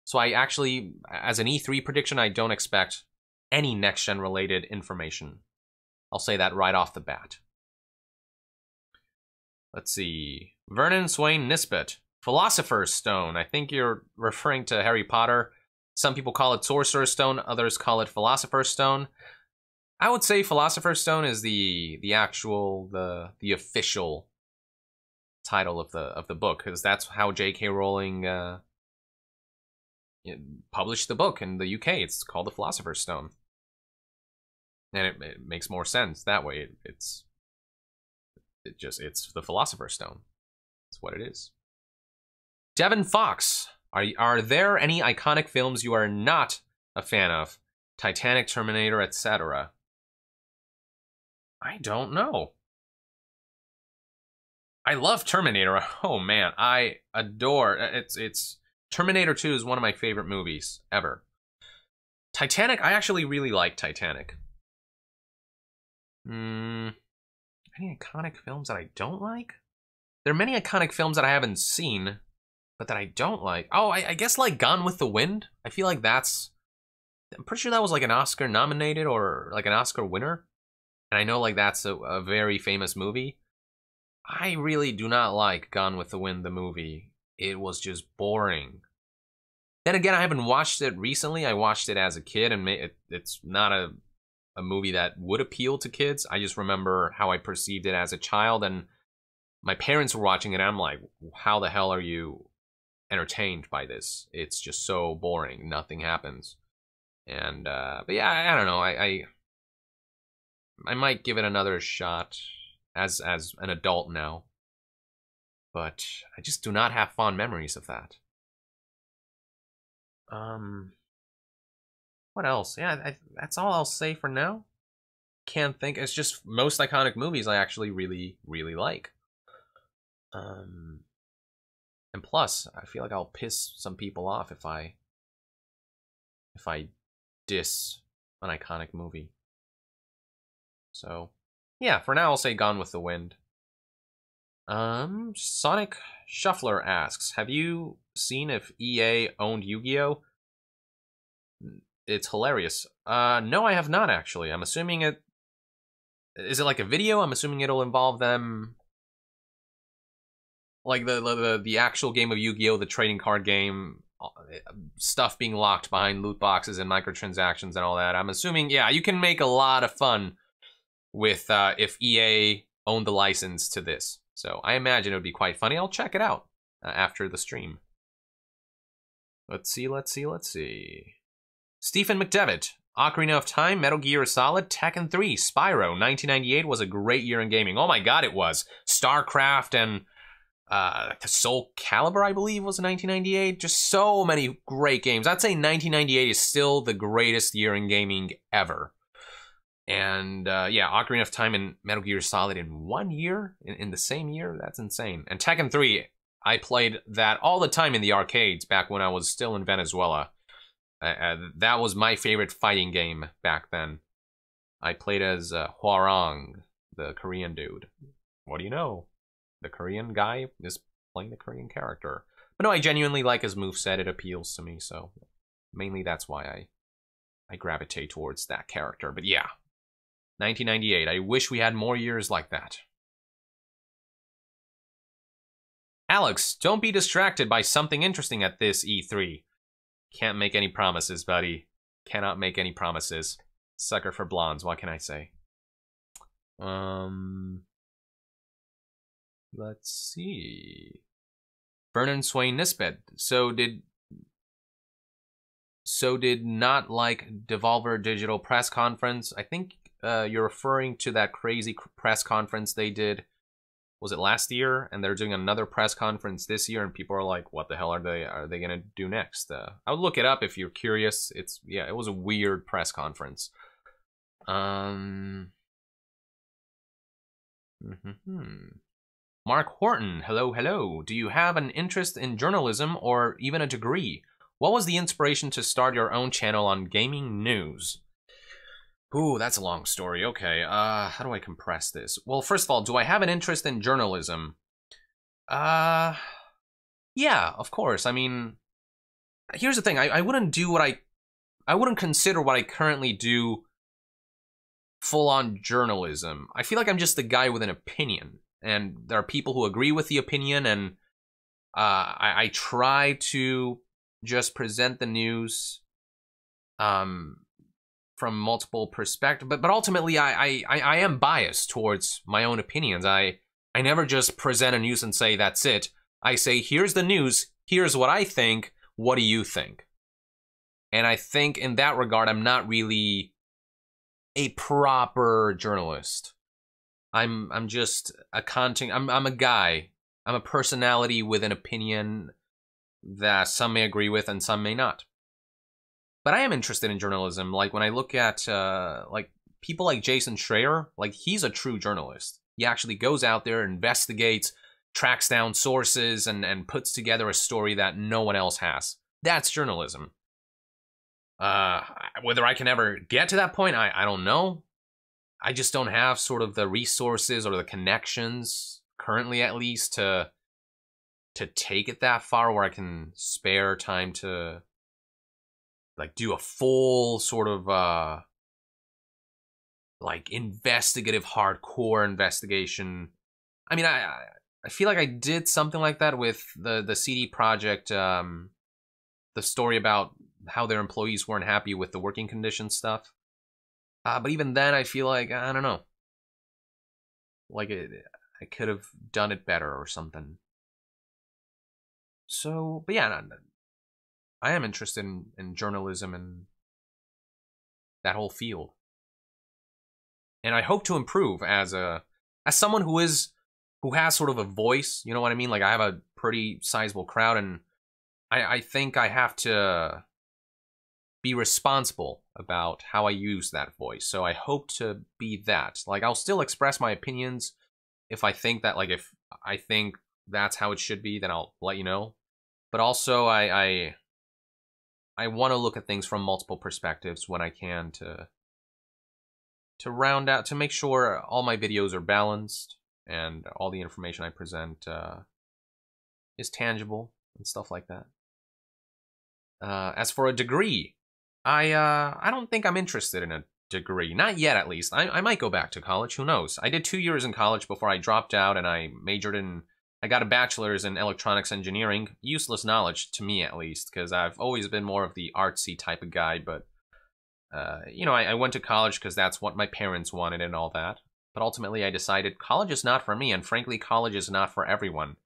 So I actually, as an E3 prediction, I don't expect any next-gen related information. I'll say that right off the bat. Let's see. Vernon Swain Nisbet. Philosopher's Stone. I think you're referring to Harry Potter. Some people call it Sorcerer's Stone, others call it Philosopher's Stone. I would say Philosopher's Stone is the official title of the book, because that's how J.K. Rowling published the book in the UK. It's called the Philosopher's Stone, and it makes more sense that way. It's the Philosopher's Stone. That's what it is. Devin Fox, are there any iconic films you are not a fan of? Titanic, Terminator, etc. I don't know. I love Terminator. Oh man, I adore it's Terminator 2 is one of my favorite movies ever. Titanic, I actually really like Titanic. Any iconic films that I don't like? There are many iconic films that I haven't seen, but that I don't like. Oh, I guess like Gone with the Wind. I feel like I'm pretty sure that was like an Oscar nominated or like an Oscar winner. And I know like that's a very famous movie. I really do not like Gone with the Wind, the movie. It was just boring. Then again, I haven't watched it recently. I watched it as a kid, and it's not a movie that would appeal to kids. I just remember how I perceived it as a child, and my parents were watching it, and I'm like, how the hell are you entertained by this? It's just so boring. Nothing happens. And, but yeah, I don't know. I might give it another shot as an adult now, but I just do not have fond memories of that. What else? Yeah, that's all I'll say for now. Can't think. It's just most iconic movies I actually really, really like. And plus, I feel like I'll piss some people off if I diss an iconic movie. So, yeah, for now I'll say Gone with the Wind. Sonic Shuffler asks, have you seen if EA owned YongYea? It's hilarious. No, I have not actually. I'm assuming it... Is it like a video? I'm assuming it'll involve them... Like the actual game of Yu-Gi-Oh, the trading card game, stuff being locked behind loot boxes and microtransactions and all that. I'm assuming, yeah, you can make a lot of fun with if EA owned the license to this. So I imagine it would be quite funny. I'll check it out after the stream. Let's see. Stephen McDevitt, Ocarina of Time, Metal Gear Solid, Tekken 3, Spyro. 1998 was a great year in gaming. Oh my god, it was. StarCraft and Soul Calibur, I believe, was 1998. Just so many great games. I'd say 1998 is still the greatest year in gaming ever. And yeah, Ocarina of Time and Metal Gear Solid in 1 year, in the same year, that's insane. And Tekken 3, I played that all the time in the arcades back when I was still in Venezuela. That was my favorite fighting game back then. I played as Hwarang, the Korean dude. What do you know? The Korean guy is playing the Korean character. But no, I genuinely like his moveset. It appeals to me, so mainly that's why I gravitate towards that character. But yeah, 1998. I wish we had more years like that. Alex, don't be distracted by something interesting at this E3. Can't make any promises, buddy. Cannot make any promises. Sucker for blondes, what can I say? Let's see. Vernon Swain Nisbet. So did not like Devolver Digital press conference. I think you're referring to that crazy press conference they did. Was it last year? And they're doing another press conference this year, and people are like, "What the hell are they gonna do next?" I would look it up if you're curious. It was a weird press conference. Mark Horton, hello. Do you have an interest in journalism or even a degree? What was the inspiration to start your own channel on gaming news? Ooh, that's a long story. Okay, how do I compress this? Well, first of all, do I have an interest in journalism? Yeah, of course. I mean, here's the thing. I wouldn't do I wouldn't consider what I currently do full-on journalism. I feel like I'm just a guy with an opinion, and there are people who agree with the opinion, and I try to just present the news from multiple perspectives, but ultimately I am biased towards my own opinions. I never just present a news and say that's it. I say, here's the news, here's what I think, what do you think? And I think in that regard, I'm not really a proper journalist. I'm just a I'm a guy. I'm a personality with an opinion that some may agree with and some may not. But I am interested in journalism. Like when I look at like people like Jason Schreier, like he's a true journalist. He actually goes out there, investigates, tracks down sources, and puts together a story that no one else has. That's journalism. Whether I can ever get to that point, I don't know. I just don't have sort of the resources or the connections, currently at least, to take it that far where I can spare time to like do a full sort of like investigative hardcore investigation. I mean, I feel like I did something like that with the CD Projekt, the story about how their employees weren't happy with the working conditions stuff. But even then, I feel like, I don't know. Like, I could have done it better or something. So, but yeah, I am interested in journalism and that whole field. And I hope to improve as someone who has sort of a voice, you know what I mean? Like, I have a pretty sizable crowd, and I think I have to be responsible about how I use that voice. So I hope to be that. Like, I'll still express my opinions if I think that, like, if I think that's how it should be, then I'll let you know. But also, I want to look at things from multiple perspectives when I can to round out, to make sure all my videos are balanced and all the information I present is tangible and stuff like that. As for a degree, I don't think I'm interested in a degree. Not yet, at least. I might go back to college. Who knows? I did 2 years in college before I dropped out, and I got a bachelor's in electronics engineering. Useless knowledge, to me at least, because I've always been more of the artsy type of guy, but, you know, I went to college because that's what my parents wanted and all that. But ultimately, I decided college is not for me, and frankly, college is not for everyone.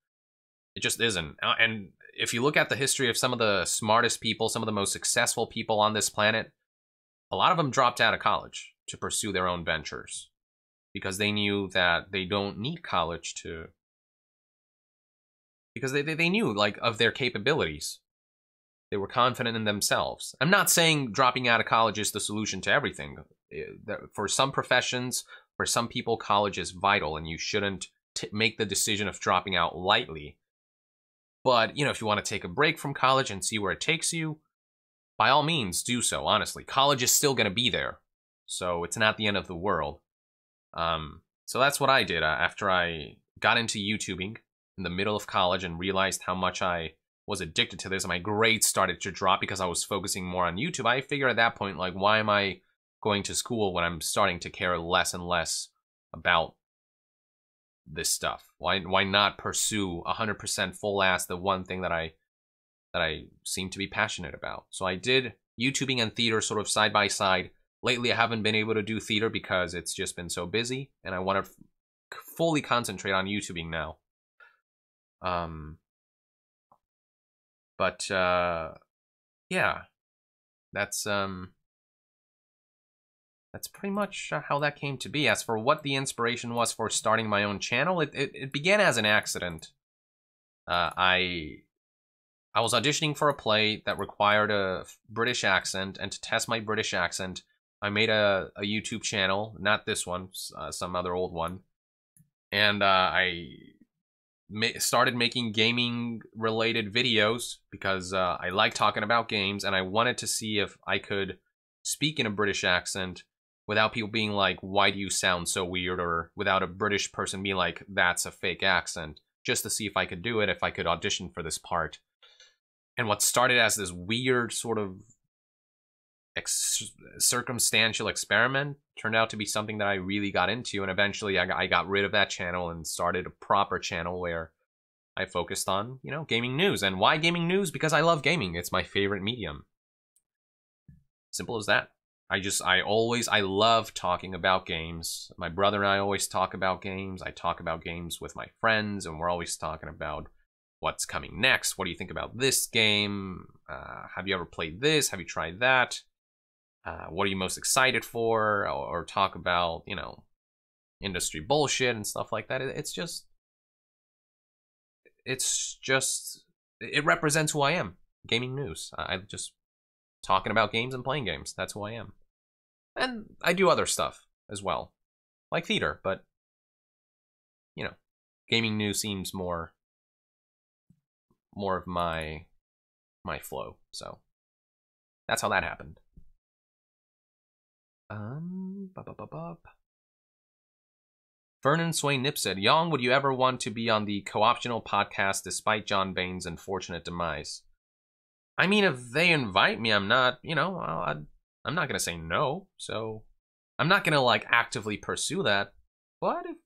It just isn't. And if you look at the history of some of the smartest people, some of the most successful people on this planet, a lot of them dropped out of college to pursue their own ventures because they knew that they don't need college to... Because they knew, like, of their capabilities. They were confident in themselves. I'm not saying dropping out of college is the solution to everything. For some professions, for some people, college is vital, and you shouldn't make the decision of dropping out lightly. But, you know, if you want to take a break from college and see where it takes you, by all means, do so, honestly. College is still going to be there, so it's not the end of the world. So that's what I did after I got into YouTubing in the middle of college and realized how much I was addicted to this and my grades started to drop because I was focusing more on YouTube, I figured at that point, like, why am I going to school when I'm starting to care less and less about this stuff? Why not pursue 100% full ass the one thing that I seem to be passionate about? So I did YouTubing and theater sort of side by side. Lately, I haven't been able to do theater because it's just been so busy, and I want to fully concentrate on YouTubing now. But yeah, that's pretty much how that came to be. As for what the inspiration was for starting my own channel, it began as an accident. I was auditioning for a play that required a British accent, and to test my British accent, I made a YouTube channel, not this one, some other old one, and I started making gaming-related videos because I like talking about games, and I wanted to see if I could speak in a British accent without people being like, why do you sound so weird, or without a British person being like, that's a fake accent, just to see if I could do it, if I could audition for this part. And what started as this weird sort of circumstantial experiment turned out to be something that I really got into, and eventually I got rid of that channel and started a proper channel where I focused on, you know, gaming news. And why gaming news? Because I love gaming. It's my favorite medium. Simple as that. I love talking about games. My brother and I always talk about games. I talk about games with my friends, and we're always talking about what's coming next. What do you think about this game? Have you ever played this? Have you tried that? What are you most excited for? Or talk about, you know, industry bullshit and stuff like that. It represents who I am. Gaming news. I just talking about games and playing games. That's who I am. And I do other stuff as well, like theater, but, you know, gaming news seems more of my flow. So that's how that happened. Vernon Swain Nip said, Yong, would you ever want to be on the co-optional podcast despite John Bain's unfortunate demise? I mean, if they invite me, I'm not, you know, I'm not going to say no. So I'm not going to, like, actively pursue that. But if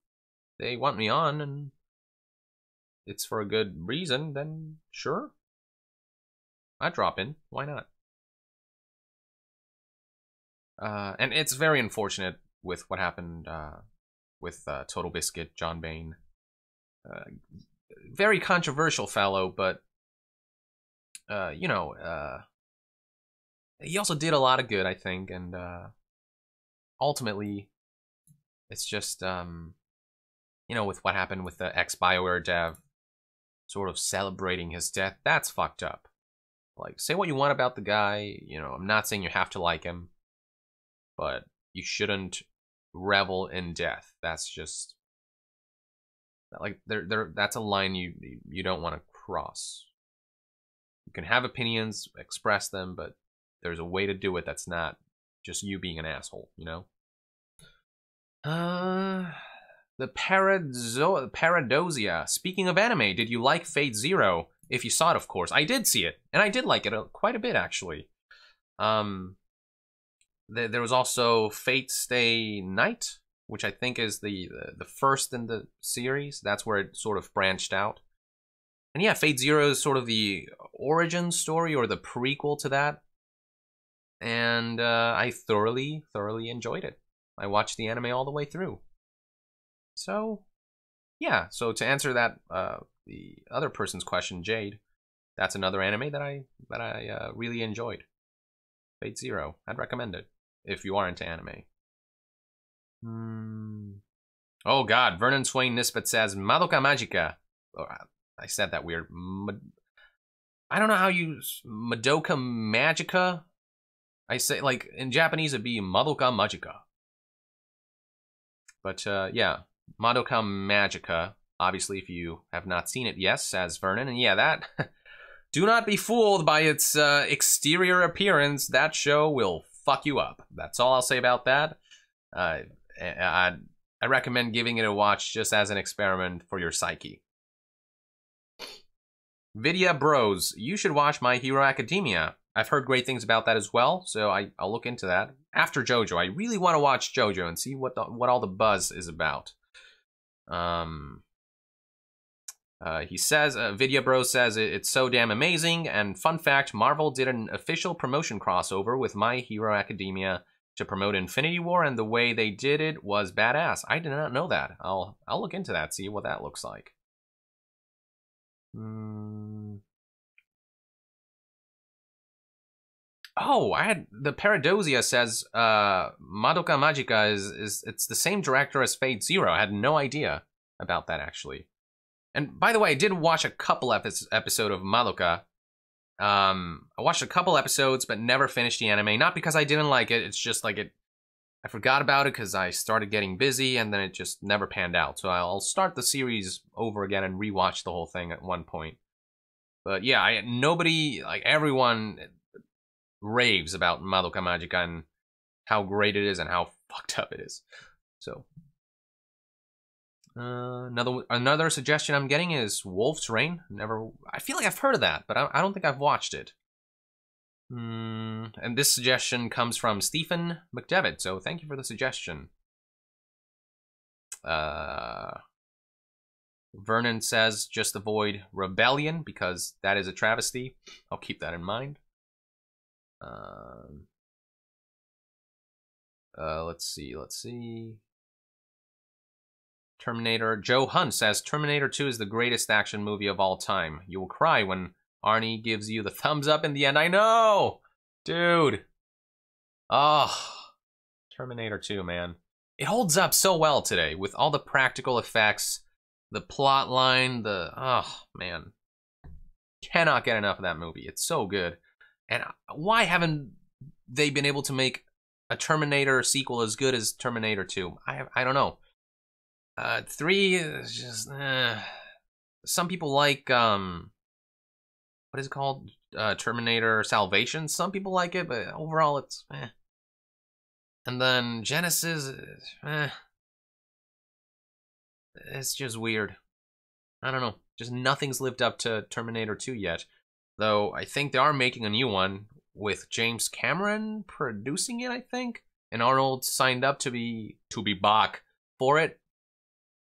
they want me on and it's for a good reason, then sure. I'd drop in. Why not? And it's very unfortunate with what happened with Total Biscuit, John Bain. Very controversial fellow, but, you know, he also did a lot of good, I think, and ultimately, it's just, you know, with what happened with the ex-BioWare dev, sort of celebrating his death, that's fucked up. Like, say what you want about the guy, you know, I'm not saying you have to like him, but you shouldn't revel in death. That's just, like, that's a line you don't want to cross. You can have opinions, express them, but there's a way to do it that's not just you being an asshole, you know? The Paradosia. Speaking of anime, did you like Fate Zero? If you saw it, of course. I did see it, and I did like it quite a bit, actually. There was also Fate Stay Night, which I think is the first in the series. That's where it sort of branched out. And yeah, Fate Zero is sort of the origin story or the prequel to that. And I thoroughly enjoyed it. I watched the anime all the way through. So, yeah. So to answer that, the other person's question, Jade, that's another anime that I really enjoyed. Fate Zero. I'd recommend it if you are into anime. Oh God, Vernon Swain Nisbet says Madoka Magica. Oh, I said that weird. I don't know how you Madoka Magica. I say, like, in Japanese it'd be Madoka Magica. But yeah, Madoka Magica. Obviously, if you have not seen it, yes, says Vernon, and yeah, that. Do not be fooled by its exterior appearance. That show will fuck you up. That's all I'll say about that. I recommend giving it a watch just as an experiment for your psyche. Vidya Bros, you should watch My Hero Academia. I've heard great things about that as well, so I'll look into that. After JoJo, I really want to watch JoJo and see what all the buzz is about. He says, Vidya Bros says it's so damn amazing, and fun fact, Marvel did an official promotion crossover with My Hero Academia to promote Infinity War, and the way they did it was badass. I did not know that. I'll look into that, see what that looks like. Oh, I had the Paradosia says Madoka Magica is it's the same director as Fate Zero. I had no idea about that actually. And by the way, I did watch a couple episode of Madoka. I watched a couple episodes, but never finished the anime. Not because I didn't like it. It's just like I forgot about it because I started getting busy, and then it just never panned out. So I'll start the series over again and rewatch the whole thing at one point. But yeah, everyone raves about Madoka Magica and how great it is and how fucked up it is. So another suggestion I'm getting is Wolf's Rain. I feel like I've heard of that, but I don't think I've watched it. And this suggestion comes from Stephen McDevitt, so thank you for the suggestion. Vernon says just avoid Rebellion because that is a travesty. I'll keep that in mind. Let's see. Terminator. Joe Hunt says Terminator 2 is the greatest action movie of all time. You will cry when Arnie gives you the thumbs up in the end. I know! Dude. Oh. Terminator 2, man. It holds up so well today with all the practical effects, the plot line, oh, man. Cannot get enough of that movie. It's so good. And why haven't they been able to make a Terminator sequel as good as Terminator 2? I don't know. 3 is just... Some people like... what is it called? Terminator Salvation. Some people like it, but overall it's... And then Genesis... It's just weird. I don't know. Just nothing's lived up to Terminator 2 yet. Though I think they are making a new one with James Cameron producing it, I think. And Arnold signed up to be back for it.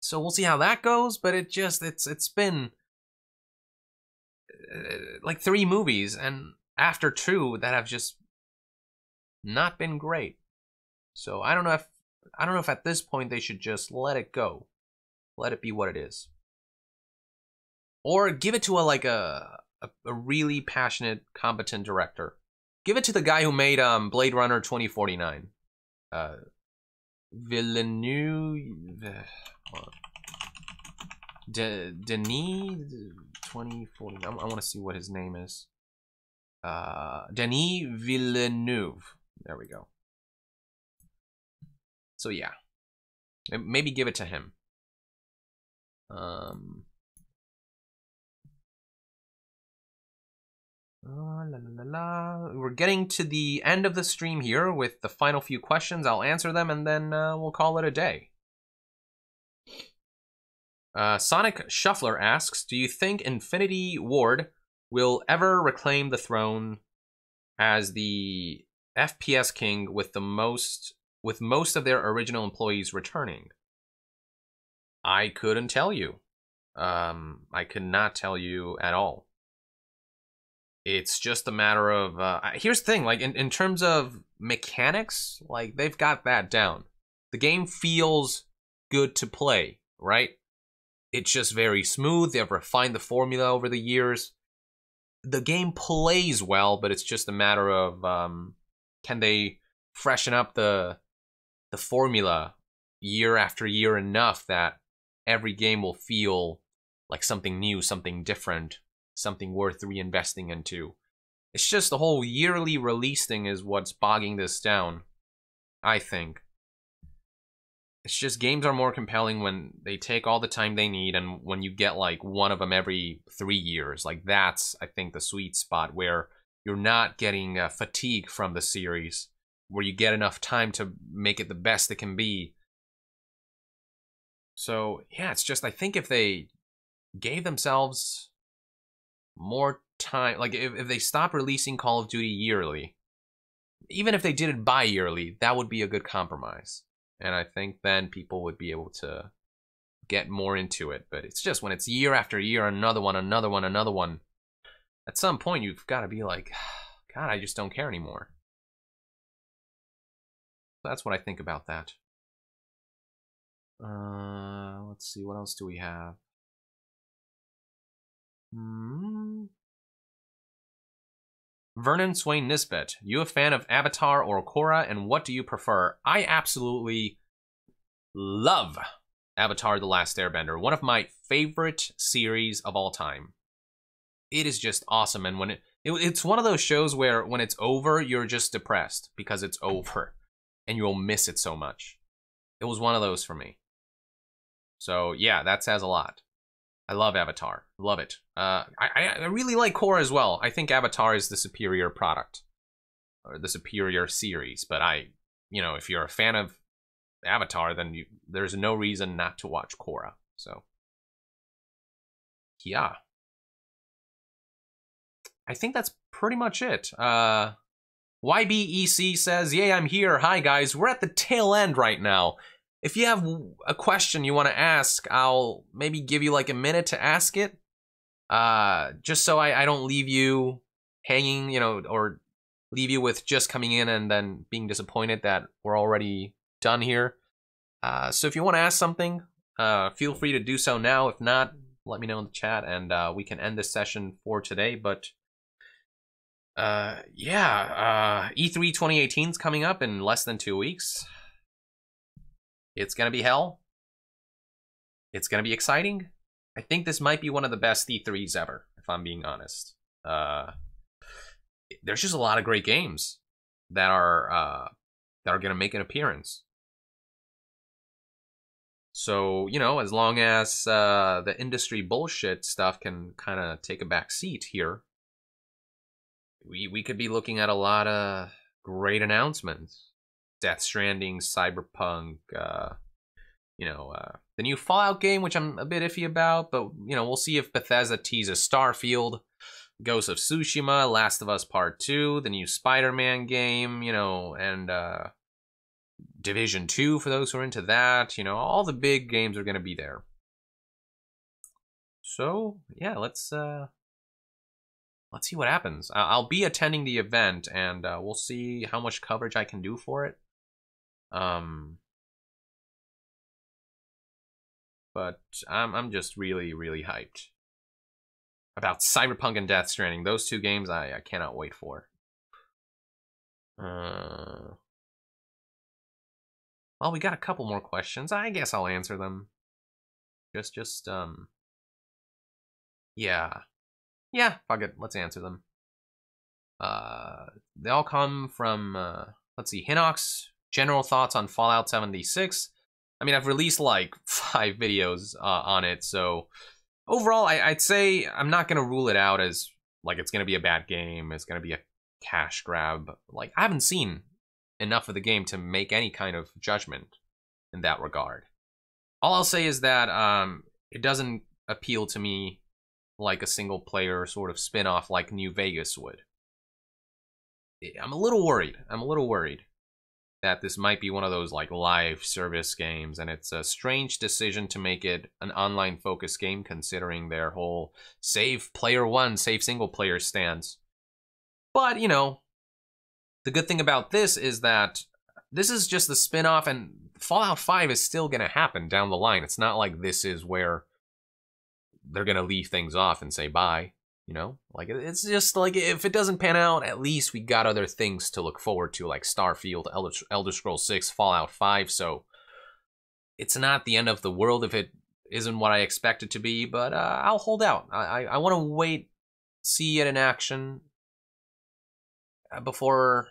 So we'll see how that goes, but it's been like 3 movies, and after 2 that have just not been great. So I don't know if at this point they should just let it go. Let it be what it is. Or give it to a really passionate, competent director. Give it to the guy who made Blade Runner 2049. Villeneuve. Denis 2049. I want to see what his name is. Denis Villeneuve. There we go. So yeah, maybe give it to him. We're getting to the end of the stream here with the final few questions. I'll answer them and then we'll call it a day. Sonic Shuffler asks, do you think Infinity Ward will ever reclaim the throne as the FPS king with most of their original employees returning? I couldn't tell you. I could not tell you at all. It's just a matter of... here's the thing, like, in terms of mechanics, like, they've got that down. The game feels good to play, right? It's just very smooth. They've refined the formula over the years. The game plays well, but it's just a matter of... can they freshen up the formula year after year enough that every game will feel like something new, something different, something worth reinvesting into. It's just the whole yearly release thing is what's bogging this down, I think. It's just games are more compelling when they take all the time they need and when you get like one of them every 3 years. Like that's, I think, the sweet spot where you're not getting fatigue from the series, where you get enough time to make it the best it can be. So, yeah, it's just, I think if they gave themselves more time. Like, if they stop releasing Call of Duty yearly, even if they did it bi-yearly, that would be a good compromise. And I think then people would be able to get more into it. But it's just when it's year after year, another one, another one, another one. At some point, you've got to be like, God, I just don't care anymore. That's what I think about that. Let's see, what else do we have? Vernon Swain Nisbet, you a fan of Avatar or Korra, and what do you prefer? I absolutely love Avatar The Last Airbender, one of my favorite series of all time. It is just awesome, and when it's one of those shows where when it's over, you're just depressed because it's over, and you'll miss it so much. It was one of those for me. So yeah, that says a lot. I love Avatar. Love it. I really like Korra as well. I think Avatar is the superior product. Or the superior series. But if you're a fan of Avatar, then there's no reason not to watch Korra. So, yeah. I think that's pretty much it. YBEC says, "Yay, I'm here. Hi, guys. We're at the tail end right now. If you have a question you want to ask, I'll maybe give you like a minute to ask it. Just so I don't leave you hanging, or leave you with just coming in and then being disappointed that we're already done here. So if you want to ask something, feel free to do so now. If not, let me know in the chat and we can end this session for today. But yeah, E3 2018 is coming up in less than 2 weeks. It's going to be hell. It's going to be exciting. I think this might be one of the best E3s ever, if I'm being honest. There's just a lot of great games that are going to make an appearance. So, as long as the industry bullshit stuff can kind of take a back seat here, we could be looking at a lot of great announcements. Death Stranding, Cyberpunk, the new Fallout game, which I'm a bit iffy about, but, we'll see if Bethesda teases Starfield, Ghost of Tsushima, Last of Us Part 2, the new Spider-Man game, and Division 2 for those who are into that. All the big games are going to be there. So, yeah, let's see what happens. I'll be attending the event, and we'll see how much coverage I can do for it. But I'm just really, really hyped about Cyberpunk and Death Stranding. Those two games I cannot wait for. Well, we got a couple more questions. I guess I'll answer them. Yeah. Yeah, fuck it. Let's answer them. They all come from, let's see, Hinox. General thoughts on Fallout 76. I mean, I've released like 5 videos on it, so overall, I'd say I'm not going to rule it out as like it's going to be a bad game, it's going to be a cash grab. Like, I haven't seen enough of the game to make any kind of judgment in that regard. All I'll say is that it doesn't appeal to me like a single player sort of spin-off like New Vegas would. I'm a little worried that this might be one of those like live service games, and it's a strange decision to make it an online focused game considering their whole save player one, save single player stance. But, the good thing about this is that this is just the spin-off, and Fallout 5 is still going to happen down the line. It's not like this is where they're going to leave things off and say bye. Like, it's just like, if it doesn't pan out, at least we got other things to look forward to, like Starfield, Elder Scrolls 6, Fallout 5, so it's not the end of the world if it isn't what I expect it to be, but I'll hold out. I want to wait, see it in action before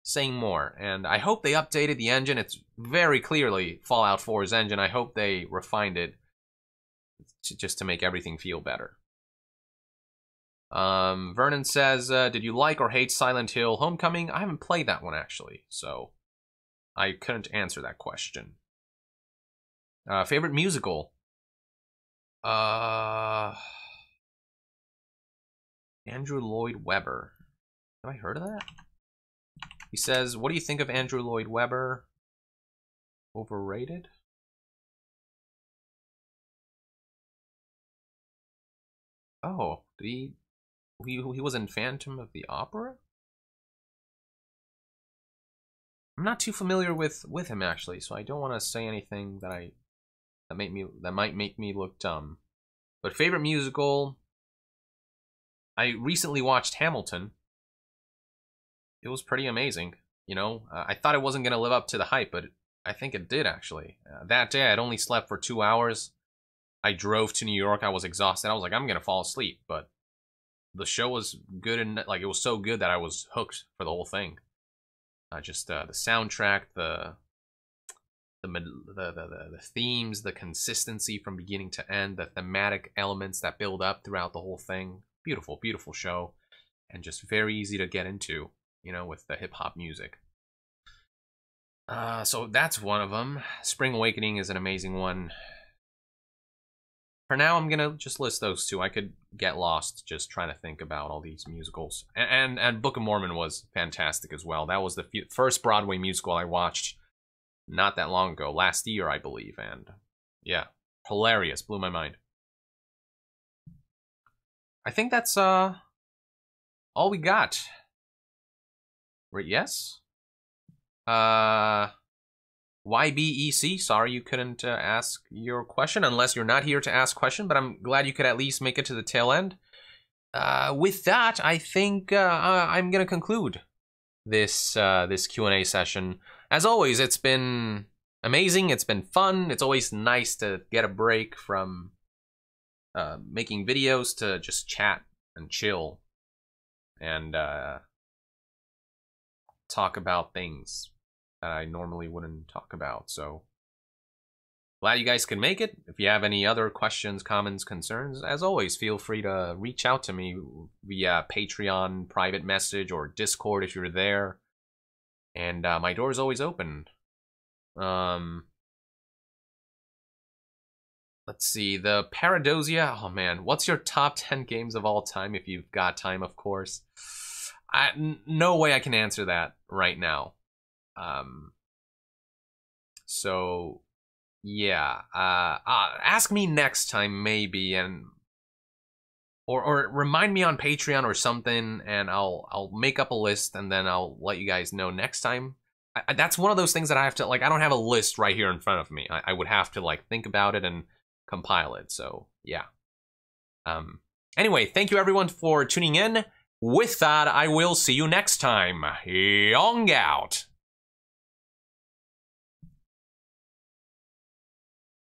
saying more, and I hope they updated the engine. It's very clearly Fallout 4's engine. I hope they refined it just to make everything feel better. Vernon says, did you like or hate Silent Hill Homecoming? I haven't played that one, actually, so I couldn't answer that question. Favorite musical? Andrew Lloyd Webber. Have I heard of that? He says, what do you think of Andrew Lloyd Webber? Overrated? Oh, he was in Phantom of the Opera? I'm not too familiar with him actually, so I don't want to say anything that might make me look dumb. But favorite musical, I recently watched Hamilton. It was pretty amazing, you know. I thought it wasn't gonna live up to the hype, but I think it did actually. That day, I'd only slept for 2 hours. I drove to New York. I was exhausted. I was like, I'm gonna fall asleep, but the show was good and like it was so good that I was hooked for the whole thing. Just the soundtrack, the themes, the consistency from beginning to end, the thematic elements that build up throughout the whole thing. Beautiful, beautiful show, and just very easy to get into, you know, with the hip-hop music. So that's one of them. Spring Awakening is an amazing one. For now, I'm gonna just list those two. I could get lost just trying to think about all these musicals. And Book of Mormon was fantastic as well. That was the first Broadway musical I watched not that long ago, last year, I believe. And yeah, hilarious, blew my mind. I think that's all we got. Right? Yes. YBEC, sorry you couldn't ask your question, unless you're not here to ask question, but I'm glad you could at least make it to the tail end. With that, I think I'm gonna conclude this this Q&A session. As always, it's been amazing. It's been fun. It's always nice to get a break from making videos to just chat and chill and talk about things that I normally wouldn't talk about. So glad you guys could make it. If you have any other questions, comments, concerns, as always, feel free to reach out to me via Patreon, private message, or Discord if you're there. And my door is always open. Let's see, the Paradosia. Oh man, what's your top 10 games of all time if you've got time, of course? No way I can answer that right now. So yeah, ask me next time maybe, and or remind me on Patreon or something, and I'll make up a list and then I'll let you guys know next time. That's one of those things that I have to, like, I don't have a list right here in front of me. I would have to like think about it and compile it. So yeah. Anyway, thank you everyone for tuning in. With that, I will see you next time. Yong out.